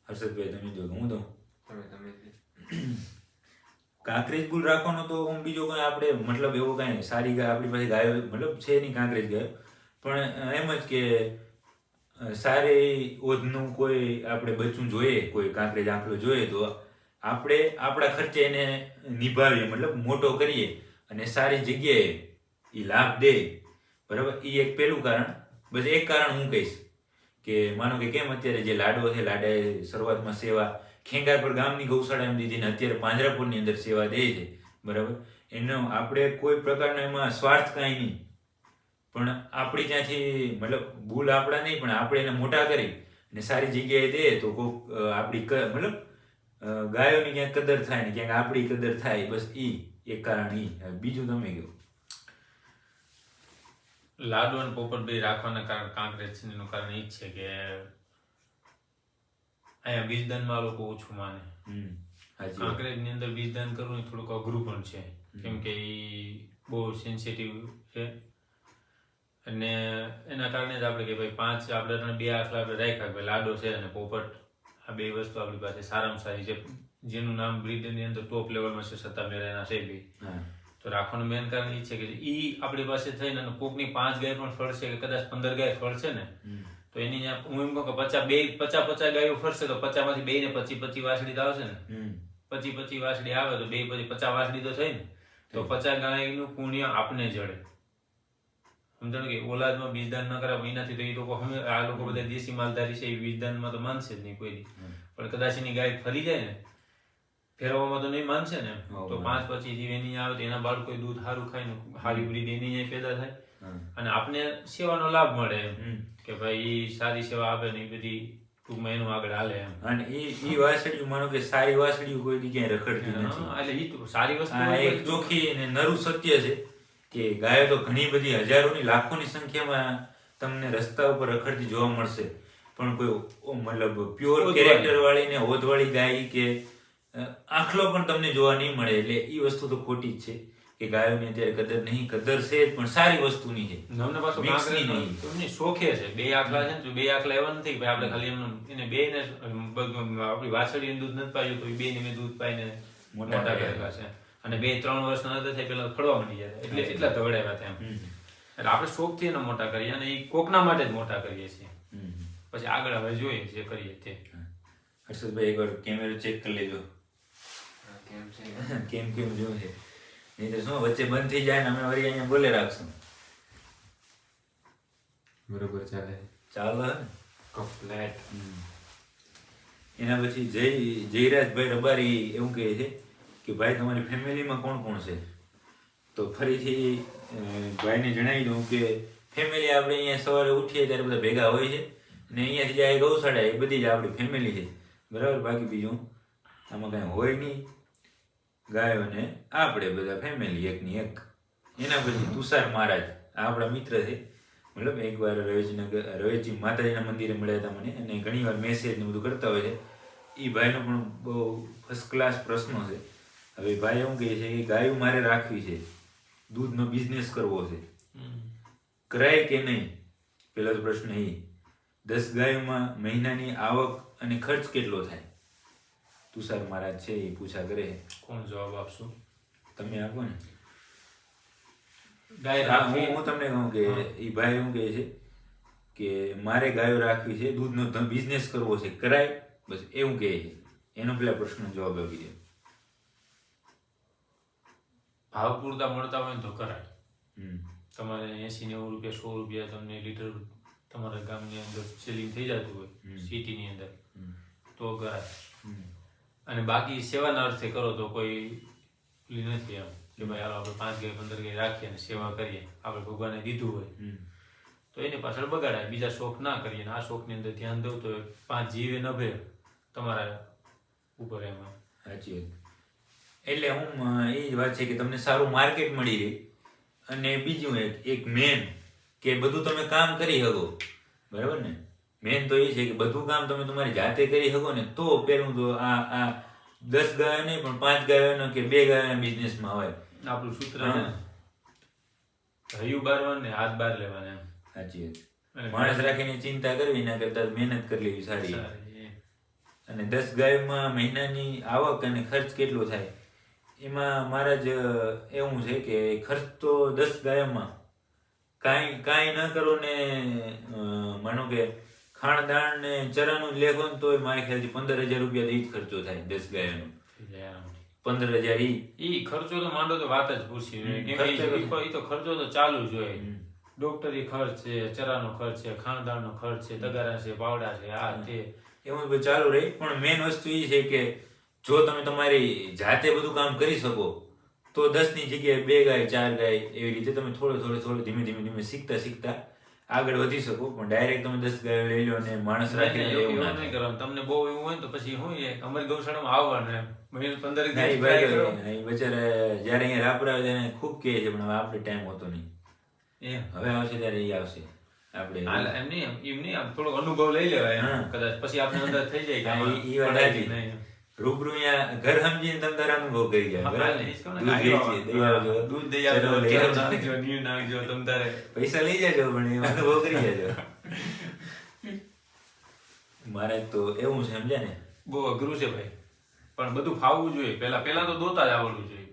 હર્ષદભાઈ તમે જો, હું દઉં. તમે કાંકરેજ બુલ રાખવાનો તો બીજો કઈ આપણે મતલબ એવો કઈ સારી ગાય આપણી પાસે ગાયો મતલબ છે નહીં કાંકરેજ ગાયો, પણ એમ જ કે સારી ઓજનું કોઈ આપણે બચ્ચું જોઈએ, કોઈ કાંકરેજ આંકડો જોઈએ તો આપણે આપણા ખર્ચે એને નિભાવીએ, મતલબ મોટો કરીએ અને સારી જગ્યાએ એ લાભ દે, બરાબર? એ એક પહેલું કારણ. બસ એક કારણ હું કહીશ કે માનો કે કેમ અત્યારે જે લાડો છે, લાડાએ શરૂઆતમાં સેવા ખેંગારપર ગામની ગૌશાળા એમ દીધી ને અત્યારે પાંજરાપુરની અંદર સેવા દે છે, બરાબર? એનો આપણે કોઈ પ્રકારનો એમાં સ્વાર્થ કાંઈ નહીં, પણ આપણી ત્યાંથી મતલબ ભૂલ આપણા નહીં, પણ આપણે એને મોટા કરી અને સારી જગ્યાએ દે તો કોક આપણી મતલબ ગાયોની ક્યાંક કદર થાય ને ક્યાંક આપણી કદર થાય, બસ ઈ એક કારણ ઈ. બીજું તમે કહો. લાડુ અને પોપટ બે રાખવાના કારણ કાંકરેજ છે એનું કારણ એ જ છે કે અહીંયા બીજદાનમાં લોકો ઓછું માને. કાંકરેજ ની અંદર બીજદાન કરવું એ થોડુંક અઘરું પણ છે, કેમ કે એ બહુ સેન્સિટિવ છે. અને એના કારણે જ આપણે કે ભાઈ 5 આપણે 2 આખલા આપણે રાખ્યા કે લાડો છે અને પોપટ, આ બે વસ્તુ આપણી પાસે સારામાં સારી છે, જેનું નામ બ્રીડની અંદર ટોપ લેવલમાં છે, છતાં મેળાના છે બી. તો રાખવાનું મેન કારણ એ છે કે ઈ આપણી પાસે થઈને કોકની 5 ગાય પણ ફરશે કે કદાચ 15 ગાય ફરશે ને, તો એની હું એમ કહું કે 50 ગાયો ફરશે તો 50 માંથી 2 ને 25 વાસળી તો આવશે ને, 25 વાસળી આવે તો 2 પછી 50 વાસળી તો થઈ ને, તો 50 ગાયનું પુણ્ય આપને જડે. સમજણ કે ઓલાદમાં બીજદાન ન કરાવે એનાથી તો એ લોકો આ લોકો બધા દેશી માલધારી છે એ બીજદાનમાં તો માનશે જ નહીં કોઈ, પણ કદાચ એની ગાય ફરી જાય ને ફેરવામાં તો નહીં માનશે ને, તો 5 પછી જીવ એની આવે તો એના બાળકો દૂધ સારું ખાય ને સારી બ્રીડ એની પેદા થાય અને આપને સેવાનો લાભ મળે એમ કે ભાઈ સારી સેવા આપે ને એ બધી ટૂંકમાં એનું આગળ હાલે એમ. અને ઈ વાસળીયું માનો કે સારી વાસળીયું કોઈ દી ક્યાંય રખડતી નથી. એટલે ઈ તો સારી વસ્તુ એક ચોખ્ખી અને નરું સત્ય છે કે ગાયો તો ઘણી બધી હજારોની લાખોની સંખ્યામાં તમને રસ્તા ઉપર રખડતી જોવા મળશે, પણ કોઈ મતલબ પ્યોર કેરેક્ટર વાળી ને હોદ વાળી ગાય કે આખલો પણ તમને જોવા નહીં મળે. એટલે એ વસ્તુ તો ખોટી જ છે કે ગાયોની અત્યારે કદર નહીં, કદર છે જ પણ સારી વસ્તુની છે, અમને પાછું નહીં. શોખે છે 2 આખલા છે ને, તો 2 આખલા એવા નથી કે આપણે ખાલી એમનું એને 2 ને આપણી વાછડીને દૂધ નથી પાયું તો એ 2 ને મેં દૂધ પાઈને મોટા કરેલા છે, અને 2-3 વર્ષના નતા થાય પેલા ખડવા માંડી જાય એટલે એટલા ધવડાવ્યા તેમ. એટલે આપણે શોખથી એને મોટા કરીએ અને એ કોકના માટે જ મોટા કરીએ છીએ, પછી આગળ હવે જોઈએ જે કરીએ તે. હર્ષદભાઈ એકવાર કેમેરો ચેક કરી લેજો કેમ જો છે, નહીં તો શું વચ્ચે બંધ થઈ જાય ને અમે વળી અહીંયા બોલે રાખશું. બરોબર ચાલો ને કમ્પ્લેટ. એના પછી જયરાજભાઈ રબારી એવું કહે છે કે ભાઈ તમારી ફેમિલીમાં કોણ કોણ છે? તો ફરીથી ભાઈને જણાવી દઉં કે ફેમિલી આપણે અહીંયા સવારે ઉઠીએ ત્યારે બધા ભેગા હોય છે ને અહીંયાથી જાય ગૌશાળા એ બધી જ આપણી ફેમિલી છે, બરાબર. બાકી બીજું આમાં કાંઈ હોય નહીં, ગાયો ને આપણે બધા ફેમિલી એકની એક. એના પછી તુષાર મહારાજ આપણા મિત્ર છે, મતલબ એકવાર રવેજી માતાજીના મંદિરે મળ્યા હતા મને, અને ઘણી વાર મેસેજ ને બધું કરતા હોય છે. એ ભાઈનો પણ બહુ ફર્સ્ટ ક્લાસ પ્રશ્ન છે. હવે ભાઈ એવું કહે છે કે ગાયું મારે રાખવી છે, દૂધનો બિઝનેસ કરવો છે, કરાય કે નહીં? પેલો તો પ્રશ્ન એ. 10 ગાયોમાં મહિનાની આવક અને ખર્ચ કેટલો થાય? તુષાર મહારાજ છે એ પૂછા કરે. કોણ જવાબ આપશું? તમે આપો ને. ગાય રાખવી હું તમને કહું કે એ ભાઈ એવું કહે છે કે મારે ગાયો રાખવી છે, દૂધનો બિઝનેસ કરવો છે, કરાય? બસ એવું કહે છે. એનો પેલા પ્રશ્નનો જવાબ આપી દે. ભાવ પૂરતા મળતા હોય ને તો કરાય. તમારે 80-90 રૂપિયા 100 રૂપિયા તમને લીટર તમારા ગામની અંદર સેલિંગ થઈ જતું હોય સિટીની અંદર તો કરાય. અને બાકી સેવાના અર્થે કરો તો કોઈ નથી એમ કે ભાઈ હાલો આપણે 5 ગાય 15 ગાય રાખીએ અને સેવા કરીએ, આપણે ભગવાને દીધું હોય તો એની પાછળ બગાડાય, બીજા શોખ ના કરીએ અને આ શોખની અંદર ધ્યાન દઉં તો 5 જીવે નભે તમારા ઉપર એમાં. સાચી વાત. એટલે હું એ જ વાત છે કે તમને સારું માર્કેટ મળી રહે, અને બીજું એક મેન કે બધું તમે કામ કરી શકો, બરાબર ને? મેન તો એ છે કે બધું કામ તમે તમારી જાતે કરી શકો ને તો પેલું તો આ 10 ગાયો નહીં પણ 5 ગાયોનો કે 2 ગાયોના બિઝનેસમાં આવે. આપણું સૂત્ર છે ને, હૈયું બારવાનું ને હાથ બાર લેવાના એમ. સાચી વાત. માણસ રાખીને ચિંતા કરવી એના કરતા મહેનત કરી લેવી સારી. અને 10 ગાયોમાં મહિનાની આવક અને ખર્ચ કેટલો થાય? એમાં મારા જ એવું છે કે ખર્ચ તો 10 ગાયોમાં કાંઈ ન કરો ને માનો કે ખાણદાણ ને ચરાનું જ લેખો ને તોય મારા ખ્યાલથી 15,000 રૂપિયા જ ખર્ચો થાય 10 ગાયોનો. 15,000 ઈ ખર્ચો તો માંડો તો વાત જ પૂછી, ઈ તો ખર્ચો તો ચાલુ જ હોય. ડોક્ટરી ખર્ચ છે, ચરાનો ખર્ચ છે, ખાણદાણનો ખર્ચ છે, તગારા છે, પાવડા છે, આ તે એવું બધું ચાલુ રહે. પણ મેન વસ્તુ એ છે કે જો તમે તમારી જાતે બધું કામ કરી શકો તો 10 ની જગ્યાએ 2 ગાય 4 ગાય એવી રીતે તમે થોડે ધીમે શીખતા આગળ વધી શકો, પણ ડાયરેક્ટ તમે 10 ગાયો લઈ લો અને માણસ રાખીને એવું એવું ના નહીં થાય. કરવાનું. તમને બહુ એવું હોય ને તો પછી હું અમારી ગૌશાળામાં આવવાનું એમ. મહિને 15 ના, દિવસ એ try કરો. બરાબર. એ બચારા જ્યારે અહીંયા રાપર આવે ત્યારે ખૂબ કહે છે, પણ હવે આપણે ટાઈમ હોતો નહીં. એમ. હવે આવશે ત્યારે એ આવશે. આપણે હાલ એમ નહીં આમ થોડો અનુભવ લઈ લેવાય એમ. હા. કદાચ પછી આપણે અંદર થઈ જાય કે હા, આમાં ઈ વાત પડાય સાચી. નહીં એમ. રૂબરૂ અહીંયા ઘર સમજીને તમે તારા અનુભવ કરી જાય. હા, બરાબર? એ જ કહું ને, દૂધ કાંઈ વેચીએ, દહીં આવજો. દૂધ દઈ આવજો, ચલો, લઈ કેળ આવજો. નાખજો, નીર નાખજો, તમ તારે. પૈસા લઈ જાજો, પણ એ અનુભવ કરી જાજો. મારે તો એવું છે, સમજ્યા ને? બહુ અઘરું છે ભાઈ, પણ બધું ફાવવું જોઈએ. પેલા તો દોતા જ આવડવું જોઈએ.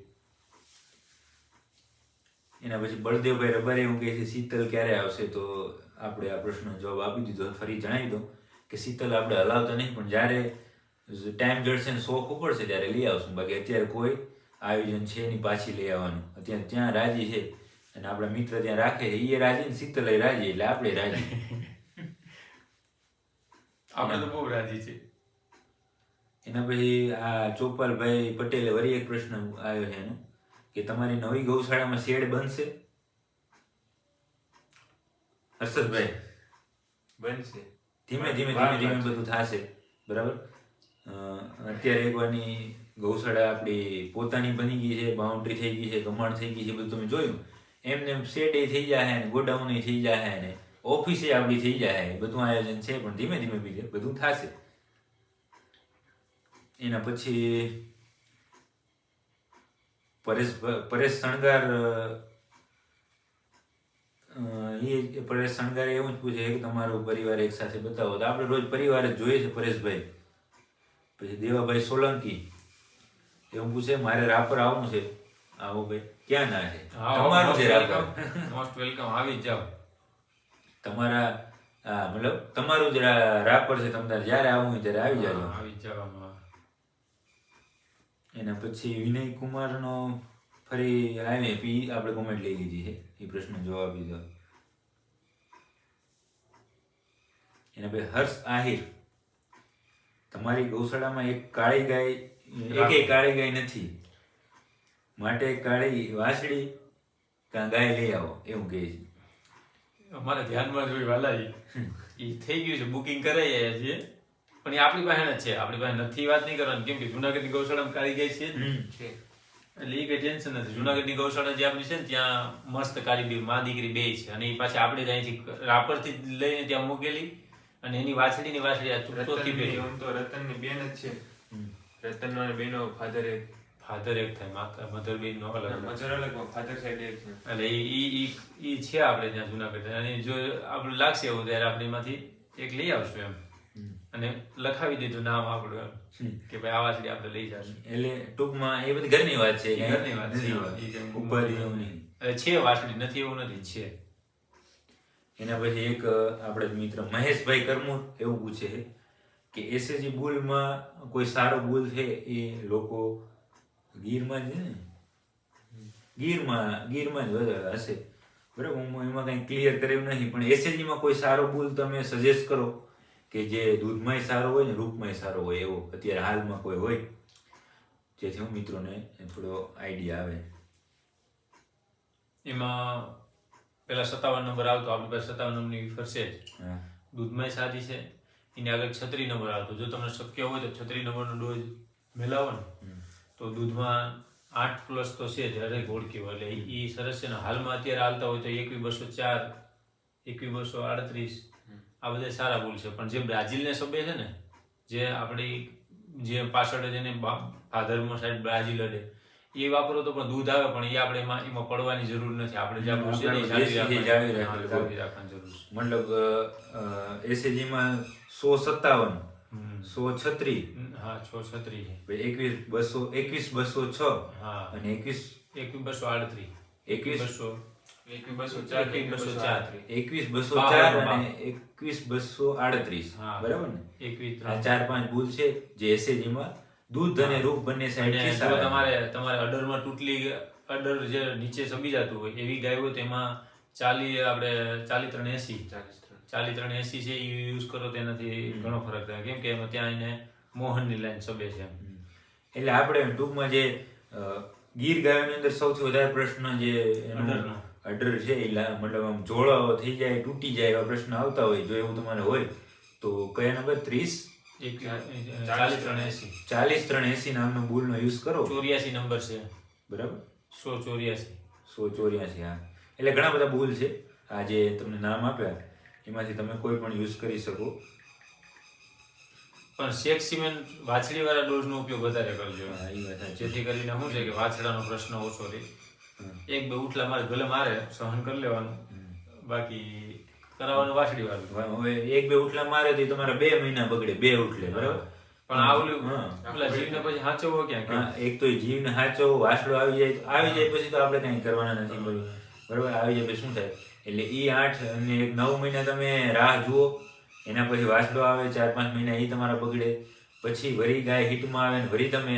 એના પછી બળદેવભાઈ રબારી એવું કહે છે શીતલ ક્યારે આવશે, તો આપણે આ પ્રશ્નનો જવાબ આપી દીધો. ફરી જણાવી દો કે શીતલ આપણે હલાવતા નહીં, પણ જ્યારે ટાઈમ જળશે ને શોખ ઉપડશે ત્યારે લઈ આવશું. બાકી અત્યારે કોઈ આયોજન છે નહીં પાછી લઈ આવવાનું. અત્યારે ત્યાં રાજી છે અને આપણા મિત્ર ત્યાં રાખે છે, એ રાજી ને શીતલ રાજી, એટલે આપણે રાજી. આપણે તો બહુ રાજી છે. એના પછી આ ચોપાલભાઈ પટેલે વળી એક પ્રશ્ન આવ્યો છે એનો કે તમારી નવી ગૌશાળામાં શેડ બનશે? હર્ષદભાઈ, બનશે. ધીમે ધીમે ધીમે ધીમે બધું થશે, બરાબર? અત્યારે એકવારની ગૌશાળા આપણી પોતાની બની ગઈ છે, બાઉન્ડ્રી થઈ ગઈ છે, કમાણ થઈ ગઈ છે, બધું તમે જોયું. એમને એમ શેડ થઈ જાય ને, ગોડાઉન થઈ જાય ને, ઓફિસે આપણી થઈ જાય, બધું આયોજન છે, પણ ધીમે ધીમે બધું થશે. એના પછી પરેશ શણગાર, પરેશ શણગારે એવું જ પૂછે કે તમારો પરિવાર એક સાથે બતાવો, તો આપણે રોજ પરિવાર જ જોઈએ છે પરેશભાઈ. પછી દેવાભાઈ સોલંકી એવું પૂછે મારે રાપર આવવું છે. આવો ભાઈ, ક્યાં ના છે? તમારું છે રાપર. મોસ્ટ વેલકમ, આવી જ જાઓ. તમારા મતલબ તમારું જ રાપર છે, તમારે જ્યારે આવવું હોય ત્યારે આવી જાજો. આવી જ જવામાં. એના પછી વિનય કુમારનો ફરી આવે આપણે કોમેન્ટ લઈ લીધી છે, એ પ્રશ્નનો જવાબ દીધો. એના પછી હર્ષ આહિર, તમારી ગૌશાળામાં એક કાળી ગાય નથી, માટે કાળી વાછડી કાં ગાય લઈ આવો, એવું કહે છે. અમારે ધ્યાનમાં જોઈ વાલા એ થઈ ગયું છે, બુકિંગ કરાઈ આવ્યા છીએ, પણ એ આપણી પાસે જ છે. આપણી પાસે નથી વાત નહીં કરવાની, કેમ કે જુનાગઢની ગૌશાળામાં કાળી ગાય છે જ. એટલે એ કઈ ટેન્શન નથી. જુનાગઢની ગૌશાળા જે આપણી છે ને ત્યાં મસ્ત કાળી મા દીકરી બે છે, અને એ પાછી આપણે અહીંથી રાપરથી લઈને ત્યાં મૂકેલી, અને એની વાછડીની વાછડી આ ચોથી પેઢી. આમ તો રતનની બેન જ છે. રતનનો અને બેનો ફાધર એક થાય, માતા મધર બેન નો અલગ. મધર અલગ, ફાધર સાઈડ એક છે. એટલે ઈ છે આપણે ત્યાં જુનાગઢ, અને જો આપણે લાગશે એવું ત્યારે આપણે એમાંથી એક લઈ આવશું એમ, અને લખાવી દીધું નામ આપણું એમ કે ભાઈ આ વાછડી આપણે લઈ જશું. એટલે ટૂંકમાં એ બધી ઘરની વાત છે, ઘરની વાત છે. ઉપાધિ એવું નહીં. છે વાછડી, નથી એવું નથી, છે. એના પછી એક આપણે મિત્ર મહેશભાઈ કરમુર એવું પૂછે છે કે એસએજી બુલમાં કોઈ સારો બુલ છે એ લોકો ગીરમાં જ છે ને, ગીરમાં જ વધારે હશે, બરાબર? હું એમાં કંઈ ક્લિયર કર્યું નહીં, પણ એસએજીમાં કોઈ સારો બુલ તમે સજેસ્ટ કરો કે જે દૂધમાંય સારો હોય ને રૂપમાંય સારો હોય, એવો અત્યારે હાલમાં કોઈ હોય, જેથી હું મિત્રોને થોડો આઈડિયા આવે. એમાં પેલા 57 નંબર આવતો, આપણી પાસે 57 નંબરની ફરશે જ. દૂધમાંય સાદી છે, એની આગળ 36 નંબર આવતો. જો તમને શક્ય હોય તો 36 નંબરનો ડોઝ મેલાવો ને તો દૂધમાં 8+ તો છે જ હરેક ઓળખી, એટલે એ સરસ છે ને. હાલમાં અત્યારે હાલતા હોય તો 21-204, 21-238 આ બધા સારા બુલ છે. પણ જે બ્રાઝિલને સબે છે ને, જે આપણી જે પાછળ જેને ફાધરમાં સાઈડ બ્રાઝિલ અડે, એ વાપરો તો પણ દૂધ આવે, પણ એ આપણે એમાં પડવાની જરૂર નથી. આપણે જે આપણું છે ને જાળવી રાખવાની જરૂર છે. મતલબ એસએજીમાં 157, 136, હા 136 છે, 21-206 હા, અને 21-238, 21-204 અને 21-238, હા, બરાબર ને? 21 આ 4-5 બુલ છે જે એસએજીમાં દૂધ અને રૂપ બંને સાઈડ અને થી જો સારા. તમારે અડરમાં તૂટલી અડર જે નીચે સબી જતું હોય એવી ગાય હોય તો એમાં 4380 છે, એ યુઝ કરો તેનાથી ઘણો ફરક થાય, કેમ કે એમાં ત્યાં એને મોહનની લાઈન સબે છે. એટલે આપણે ટૂંકમાં જે ગીર ગાયોની અંદર સૌથી વધારે પ્રશ્ન જે અડર છે એ મતલબ આમ જોડાઓ થઈ જાય તૂટી જાય એવા પ્રશ્ન આવતા હોય, જો એવું તમારે હોય તો કયા નંબર 40-380 નામનો બુલનો યુઝ કરો. 84 નંબર છે બરાબર, 184. હા. એટલે ઘણા બધા બુલ છે આ જે તમને નામ આપ્યા એમાંથી તમે કોઈ પણ યુઝ કરી શકો. પણ શેક સિમેન્ટ વાછડી વાળા ડોઝનો ઉપયોગ વધારે કરજો, હા, એ વાત સાચી. જેથી કરીને શું છે કે વાછડાનો પ્રશ્ન ઓછો રહે. એક બે ઉઠલા મારે ભલે મારે સહન કરી લેવાનું, બાકી કરાવવાનું વાછડી વાળું. હવે એક બે ઉઠલા મારે તો તમારા 2 મહિના બગડે, 2 ઉઠલે, બરાબર. પણ આવલું પેલા જીવને પછી સાચવવો ક્યાં? હા, એક તો જીવને સાચો વાસડો આવી જાય પછી તો આપણે કઈ કરવાના નથી, બરાબર. આવી જાય પછી શું થાય? એટલે એ 8 અને 9 મહિના તમે રાહ જુઓ, એના પછી વાસડો આવે 4-5 મહિના, એ તમારા બગડે. પછી વરી ગાય હિટમાં આવે ને વરી તમે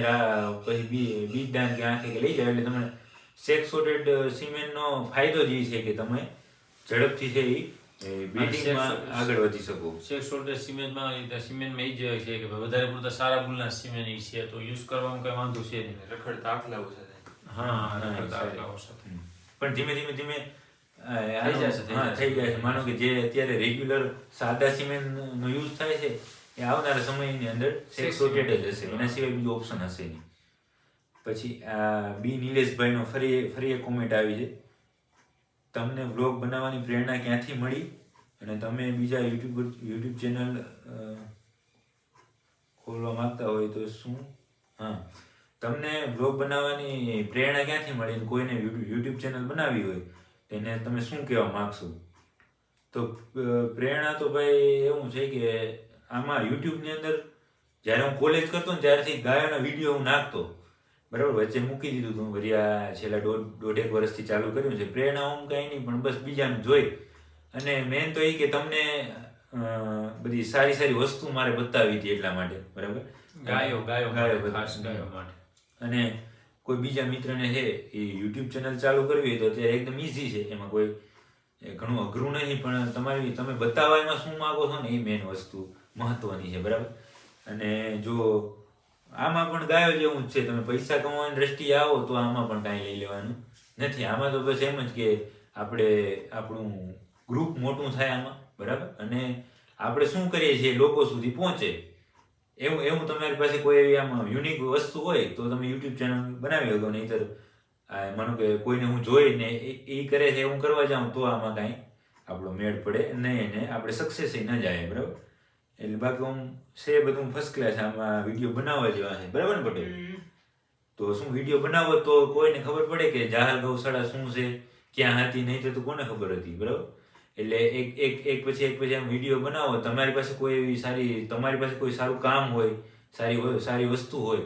પછી બીજ દાન કે આંખે કે લઈ જાવ. એટલે તમને શેક સોટેડ સિમેન્ટનો ફાયદો જ એ છે કે તમે ઝડપથી છે એ બિલ્ડિંગમાં આગળ વધી શકો. શેક સોટેડ સિમેન્ટમાં એ જ છે કે વધારે પૂરતા સારા ગુણના સિમેન્ટ છે તો યુઝ કરવામાં કઈ વાંધો છે નહીં. રખડતા આખલા ઓછા થાય. હા, રખડતા આખલા ઓછા થાય. પણ ધીમે ધીમે થઈ જાય છે. માનો કે જે અત્યારે રેગ્યુલર સાદા સિમેન્ટનો યુઝ થાય છે એ આવનારા સમયની અંદર શેક સોટેડ જ હશે, એના સિવાય બીજો ઓપ્શન હશે નહીં. પછી આ બી નિલેશભાઈનો ફરી એક કોમેન્ટ આવી છે, તમને વ્લોગ બનાવવાની પ્રેરણા ક્યાંથી મળી અને તમે બીજા યુટ્યુબ ચેનલ ખોલવા માંગતા હોય તો શું? હા, તમને વ્લોગ બનાવવાની પ્રેરણા ક્યાંથી મળી, કોઈને યુટ્યુબ ચેનલ બનાવવી હોય તેને તમે શું કહેવા માગશો? તો પ્રેરણા તો ભાઈ એવું છે કે આમાં યુટ્યુબની અંદર જ્યારે હું કોલેજ કરતો ને ત્યારથી ગાયોના વિડીયો હું નાખતો, બરાબર. વચ્ચે મૂકી દીધું હતું, વળી આ છેલ્લા 1.5 વર્ષથી ચાલુ કર્યું છે. પ્રેરણા હું કંઈ નહીં, પણ બસ બીજાનું જોઈ અને મેન તો એ કે તમને બધી સારી સારી વસ્તુ મારે બતાવી હતી એટલા માટે, બરાબર. ગાયો ખાસ ગાયો માટે. અને કોઈ બીજા મિત્રને છે એ યુટ્યુબ ચેનલ ચાલુ કરવી હોય તો અત્યારે એકદમ ઈઝી છે, એમાં કોઈ ઘણું અઘરું નહીં, પણ તમે બતાવવા એમાં શું માંગો છો ને એ મેન વસ્તુ મહત્વની છે, બરાબર. અને જો આમાં પણ ગાયો જેવું જ છે, તમે પૈસા કમાવાની દ્રષ્ટિએ આવો તો આમાં પણ કાંઈ લઈ લેવાનું નથી. આમાં તો બસ એમ જ કે આપણું ગ્રુપ મોટું થાય આમાં, બરાબર. અને આપણે શું કરીએ છીએ લોકો સુધી પહોંચે એવું તમારી પાસે કોઈ એવી આમાં યુનિક વસ્તુ હોય તો તમે યુટ્યુબ ચેનલ બનાવી શકો. નહીંતર માનો કે કોઈને હું જોઈને એ કરે છે હું કરવા જાઉં તો આમાં કાંઈ આપણો મેળ પડે નહીં અને આપણે સક્સેસ ન જાય, બરાબર. એટલે બાકી આમ છે બધું ફર્સ્ટ ક્લાસ, આમાં વિડીયો બનાવવા જેવા છે, બરાબર ને પટેલ? તો શું વિડીયો બનાવો તો કોઈને ખબર પડે કે જાહેર ગૌશાળા શું છે, ક્યાં હતી, નહીં તો કોને ખબર હતી, બરાબર. એટલે એક પછી આમ વિડીયો બનાવો. તમારી પાસે કોઈ સારું કામ હોય, સારી વસ્તુ હોય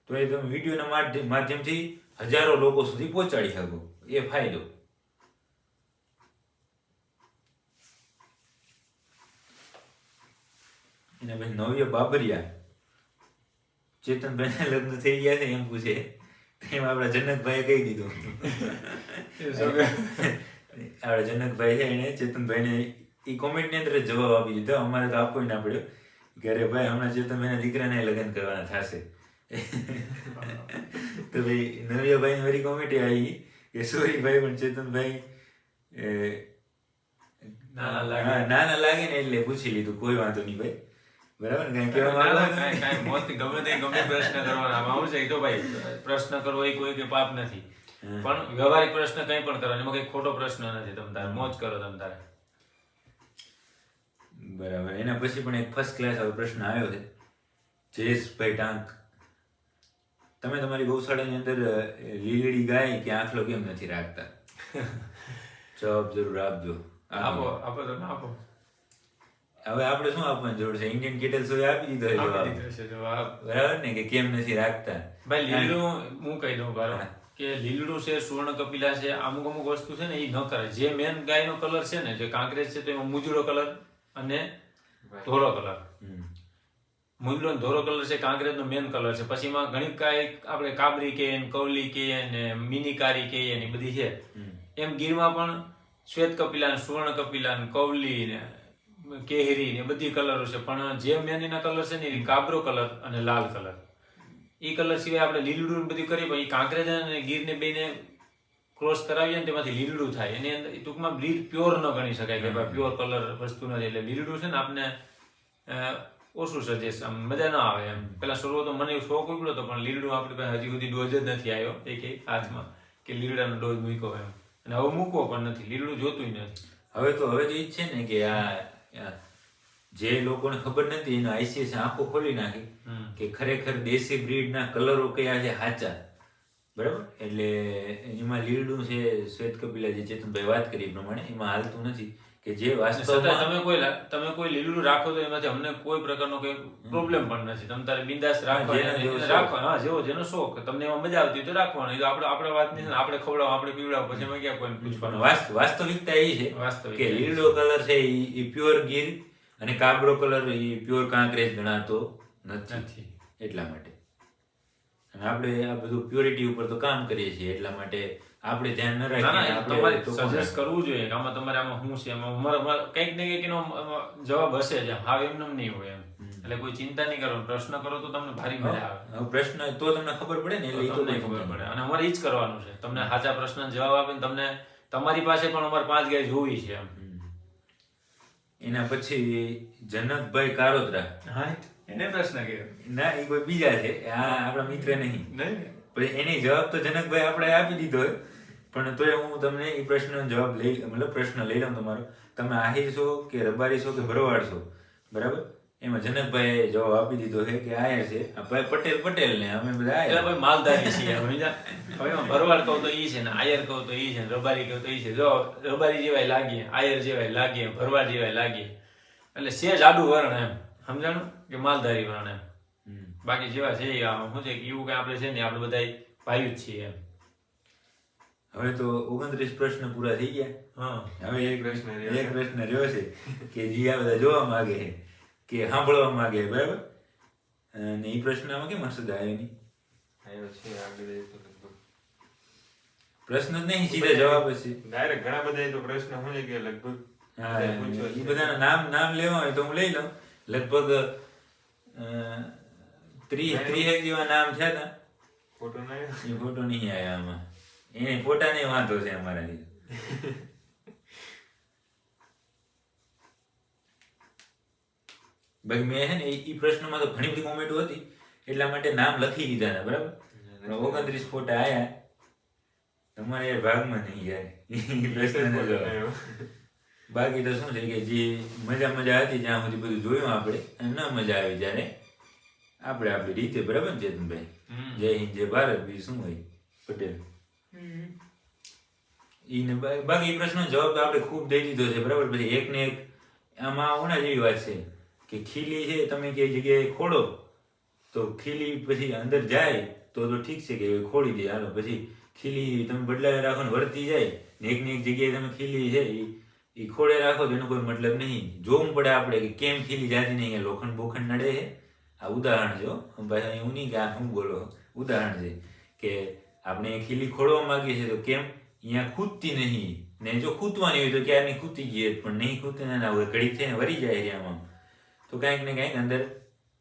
તો એ તમે વિડીયોના માધ્યમથી હજારો લોકો સુધી પહોંચાડી શકો, એ ફાયદો. એના પછી નવ્ય બાબરિયા ચેતનભાઈ લગ્ન થઈ ગયા છે એમ પૂછે, એમ આપણા જનકભાઈએ કહી દીધું. આપણા જનકભાઈ છે એને ચેતનભાઈને એ કોમેન્ટની અંદર જવાબ આપી દીધો, અમારે તો આપવો ના પડ્યો કે અરે ભાઈ હમણાં ચેતનભાઈના દીકરાને લગ્ન કરવાના થશે. તો ભાઈ નવ્યાભાઈની વળી કોમેન્ટ આવી કે સોરી ભાઈ પણ ચેતનભાઈ નાના લાગે ને એટલે પૂછી લીધું, કોઈ વાંધો નહીં ભાઈ, બરાબર ને? કઈ કહેવા ગમે પ્રશ્ન કરવાનો આમાં છે તો ભાઈ પ્રશ્ન કરવો એ કોઈ કે પાપ નથી, પણ વ્યવહારિક પ્રશ્ન કઈ પણ કરવાનો એમાં કઈ ખોટો પ્રશ્ન નથી. તમ તારે મોજ કરો તમ તારે, બરાબર. એના પછી પણ એક ફર્સ્ટ ક્લાસ પ્રશ્ન આવ્યો છે જયેશભાઈ ટાંક, તમે તમારી ગૌશાળાની અંદર લીલડી ગાય કે આખલો કેમ નથી રાખતા? જવાબ જરૂર આપજો. આપો. હવે આપણે શું આપવાની જરૂર છે? ઇન્ડિયન કેટલ શોએ આપી દીધો જવાબ, બરાબર ને? કે કેમ નથી રાખતા? ભાઈ લીલું હું કહી દઉં બરાબર કે લીલડું છે, સુવર્ણ કપિલા છે, અમુક વસ્તુ છે ને એ ન કરે. જે મેન ગાયનો કલર છે ને, જે કાંકરેજ છે તો એમાં મુજડો કલર અને ધોળો કલર. મુજડો ધોળો કલર છે કાંકરેજનો મેન કલર છે. પછી એમાં ઘણી કાંઈ આપણે કાબરી કહીએ, કવલી કહીએ ને મિની કારી કહીએ ને બધી છે. એમ ગીરમાં પણ શ્વેત કપિલા, સુવર્ણ કપિલા, કવલી ને કેહરી ને બધી કલરો છે. પણ જે મેન એના કલર છે ને એ કાબરો કલર અને લાલ કલર. એ કલર સિવાય આપણે લીલું બધું કરીએ પણ એ કાંકરેજ અને ગીરને બેને ક્રોસ કરાવીએ ને તેમાંથી લીલડું થાય એની અંદર ટૂંકમાં બ્રીડ પ્યોર ન ગણી શકાય કે ભાઈ પ્યોર કલર વસ્તુ નથી એટલે લીલડું છે ને આપને ઓછું સજેસ્ટ આમ મજા ના આવે એમ પેલા શરૂઆત તો મને શોખ ઉગડ્યો હતો પણ લીલડું આપણી પાસે હજી સુધી ડોઝ જ નથી આવ્યો એક હાથમાં કે લીલડાનો ડોઝ મૂક્યો એમ અને હવે મૂકવો પણ નથી લીલડું જોતું નથી હવે તો ઈ જ છે ને કે આ જે લોકોને ખબર નથી એનો આઈસીએસ આંખો ખોલી નાખી કે ખરેખર દેશી બ્રીડના કલરો કયા છે સાચા બરાબર એટલે એમાં લીલડું છે શ્વેત કપિલા જે ચેતનભાઈ વાત કરી એ પ્રમાણે એમાં હાલતું નથી કે જે વાસ્તવમાં તમે કોઈ લીલડું રાખો તો એમાંથી અમને કોઈ પ્રકારનો કોઈ પ્રોબ્લેમ પણ નથી તમે તારે બિંદાસ રાખો હા જેવો જેનો શોખ તમને એમાં મજા આવતી તો રાખવાનું તો આપણે વાત નહીં આપણે ખવડાવો આપણે પીવડાવો પછી એમાં ક્યાં કોઈને પૂછવાનું વાસ્તવિકતા એ છે કે લીલો કલર છે એ પ્યોર ગીર અને કાબરો કલર એ પ્યોર કાંકરેજ ગણાતો નથી એટલા માટે અને આપણે આ બધું પ્યોરિટી ઉપર તો કામ કરીએ છીએ એટલા માટે આપણે ધ્યાન ન રાખીએ તમારે સજેસ્ટ કરવું જોઈએ કે આમાં તમારે આમાં શું છે એમાં કંઈક ને કંઈક એનો જવાબ હશે જ હા એમને નહીં હોય એમ એટલે કોઈ ચિંતા નહીં કરો પ્રશ્ન કરો તો તમને ભારી મજા આવે પ્રશ્ન તો તમને ખબર પડે ને એટલે તમને ખબર પડે અને અમારે એ જ કરવાનું છે તમને સાચા પ્રશ્ન જવાબ આપીને તમને તમારી પાસે પણ અમારે 5 ગાય જોવી છે એમ એના પછી જનકભાઈ કારોતરા હા એને પ્રશ્ન કર્યો ના એ કોઈ બીજા છે આ આપણા મિત્ર નહીં પણ એની જવાબ તો જનકભાઈ આપણે આપી દીધો પણ તોય હું તમને એ પ્રશ્નનો જવાબ પ્રશ્ન લઈ લઉં તમારો તમે આહિર છો કે રબારી છો કે ભરવાડ છો બરાબર એમાં જનકભાઈ જવાબ આપી દીધો છે કે આયર છે આ ભાઈ પટેલ ને અમે બધા આયર ભાઈ માલધારી છીએ હવે એમાં ભરવાડ કહું તો ઈ છે ને આયર કહું તો ઈ છે ને રબારી કહું તો ઈ છે જો રબારી જેવાય લાગીએ આયર જેવાય લાગીએ ભરવાડ જેવાય લાગીએ એટલે સેજ આડું વર્ણ એમ સમજાણું કે માલધારી વર્ણ એમ બાકી જેવા છે શું છે કે એવું કઈ આપણે છે ને આપણે બધા ભાઈ જ છીએ એમ હવે તો 29 પ્રશ્ન પૂરા થઈ ગયા હવે એક પ્રશ્ન રહ્યો છે કે જે આ બધા જોવા માંગે છે કે સાંભળવા માંગે બરાબર અને એ પ્રશ્નમાં કેમ હર્ષદ આવ્યો નહીં પ્રશ્ન જ નહીં સીધા જવાબ છે ડાયરેક્ટ ઘણા બધા તો પ્રશ્ન હોય કે લગભગ હા એ બધાના નામ લેવા હોય તો હું લઈ લઉં લગભગ 30 જેવા નામ છે ને ફોટો નહીં ફોટો નહીં આવ્યા આમાં એને ફોટા ને વાંધો છે અમારા બાકી મેં છે ને એ પ્રશ્નમાં તો ઘણી બધી કોમેન્ટો હતી એટલા માટે નામ લખી દીધા હતા બરાબર 29 ફોટા આયા તમારે યાર ભાગમાં નહીં યાર એ પ્રશ્ન બાકી તો શું છે કે જે મજા હતી જ્યાં સુધી બધું જોયું આપણે અને ન મજા આવી જ્યારે આપણે આપણી રીતે બરાબર ને ચેતનભાઈ જય હિન્દ જય ભારત બી શું હોય પટેલ ઈને બાકી પ્રશ્નનો જવાબ તો આપણે ખૂબ દઈ દીધો છે બરાબર પછી એક ને એક આમાં ઓના જેવી વાત છે કે ખીલી છે તમે કઈ જગ્યાએ ખોડો તો ખીલી પછી અંદર જાય તો ઠીક છે કે ખોડી દે હાલો પછી ખીલી તમે બદલાવી રાખો ને વર્તી જાય ને એક જગ્યાએ તમે ખીલી છે એ ખોડે રાખો તો એનો કોઈ મતલબ નહીં જોવું પડે આપણે કે કેમ ખીલી જાતી નહીં લોખંડ બોખંડ નડે છે આ ઉદાહરણ જો ભાઈ એવું નહીં કે આ શું બોલો ઉદાહરણ છે કે આપણે ખીલી ખોડવા માંગીએ છીએ તો કેમ અહીંયા ખૂદતી નહીં ને જો ખૂદવાની હોય તો ક્યારની ખૂતી ગઈ પણ નહીં ખૂતે ના હોય ઘડીક થઈને વરી જાય એરિયામાં તો કાંઈક ને કાંઈક અંદર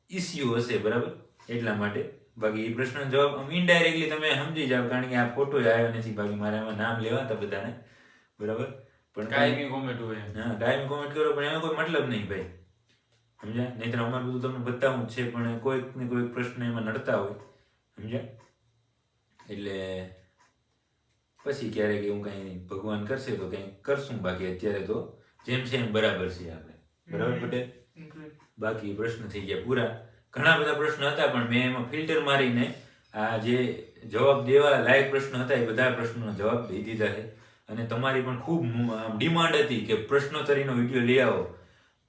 ઇસ્યુ હશે બરાબર એટલા માટે બાકી એ પ્રશ્નનો જવાબ આમ ઇનડાયરેક્ટલી તમે સમજી જાવ કારણ કે આ ફોટો આવ્યો નથી બાકી મારે આમાં નામ લેવા હતા બધાને બરાબર પણ કાયમી કોમેન્ટ હોય હા કાયમી કોમેન્ટ કરો પણ એનો કોઈ મતલબ નહીં ભાઈ સમજ્યા નહીંતર અમારે બધું તમને બતાવવું જ છે પણ કોઈક ને કોઈક પ્રશ્ન એમાં નડતા હોય સમજ્યા એટલે પછી ક્યારેક એવું કઈ ભગવાન કરશે તો કઈ કરશું બાકી અત્યારે તો જેમ છે એમ બરાબર છે આપણે બરાબર પટેલ બાકી પ્રશ્ન થઈ ગયા પૂરા ઘણા બધા પ્રશ્ન હતા પણ મેં એમાં ફિલ્ટર મારીને આ જે જવાબ દેવા લાયક પ્રશ્ન હતા એ બધા પ્રશ્નોનો જવાબ દઈ દીધા છે અને તમારી પણ ખૂબ ડિમાન્ડ હતી કે પ્રશ્નોત્તરીનો વિડીયો લઈ આવો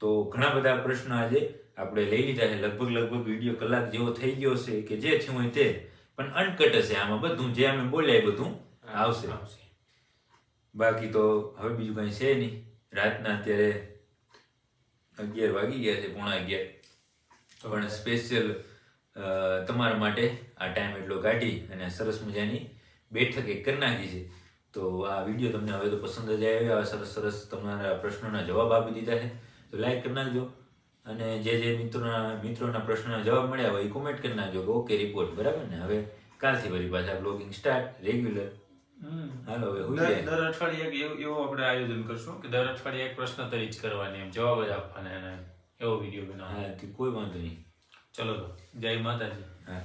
તો ઘણા બધા પ્રશ્નો આજે આપણે લઈ લીધા છે લગભગ વિડીયો કલાક જેવો થઈ ગયો છે કે જે થયું હોય તે પણ અનકટ હશે આમાં બધું જે અમે બોલ્યા એ બધું આવશે બાકી તો હવે બીજું કઈ છે નહીં રાતના અત્યારે 11 વાગી ગયા છે 11:30 પણ સ્પેશિયલ તમારા માટે આ ટાઈમ એટલો કાઢી અને સરસ મજાની બેઠક એક કરી નાખી છે તો આ વિડીયો તમને હવે તો પસંદ જ આવ્યો આ સરસ તમારા પ્રશ્નોના જવાબ આપી દીધા છે તો લાઈક કરી નાખજો અને જે મિત્રોના પ્રશ્નોના જવાબ મળ્યા હોય એ કોમેન્ટ કરી નાખજો કે ઓકે રિપોર્ટ બરાબર ને હવે કાલથી વળી પાછા બ્લોગિંગ સ્ટાર્ટ રેગ્યુલર હાલો હવે હુઈ દર જાય. દર અઠવાડિયે એક એવું આપણે આયોજન કરશું કે દર અઠવાડિયે એક પ્રશ્નોત્તરી જ કરવાની, એમ જવાબ જ આપવાના એના, એવો વિડીયો બનાવવાનો. હા, તે કોઈ વાંધો નહીં. ચલો તો જય માતાજી. હા.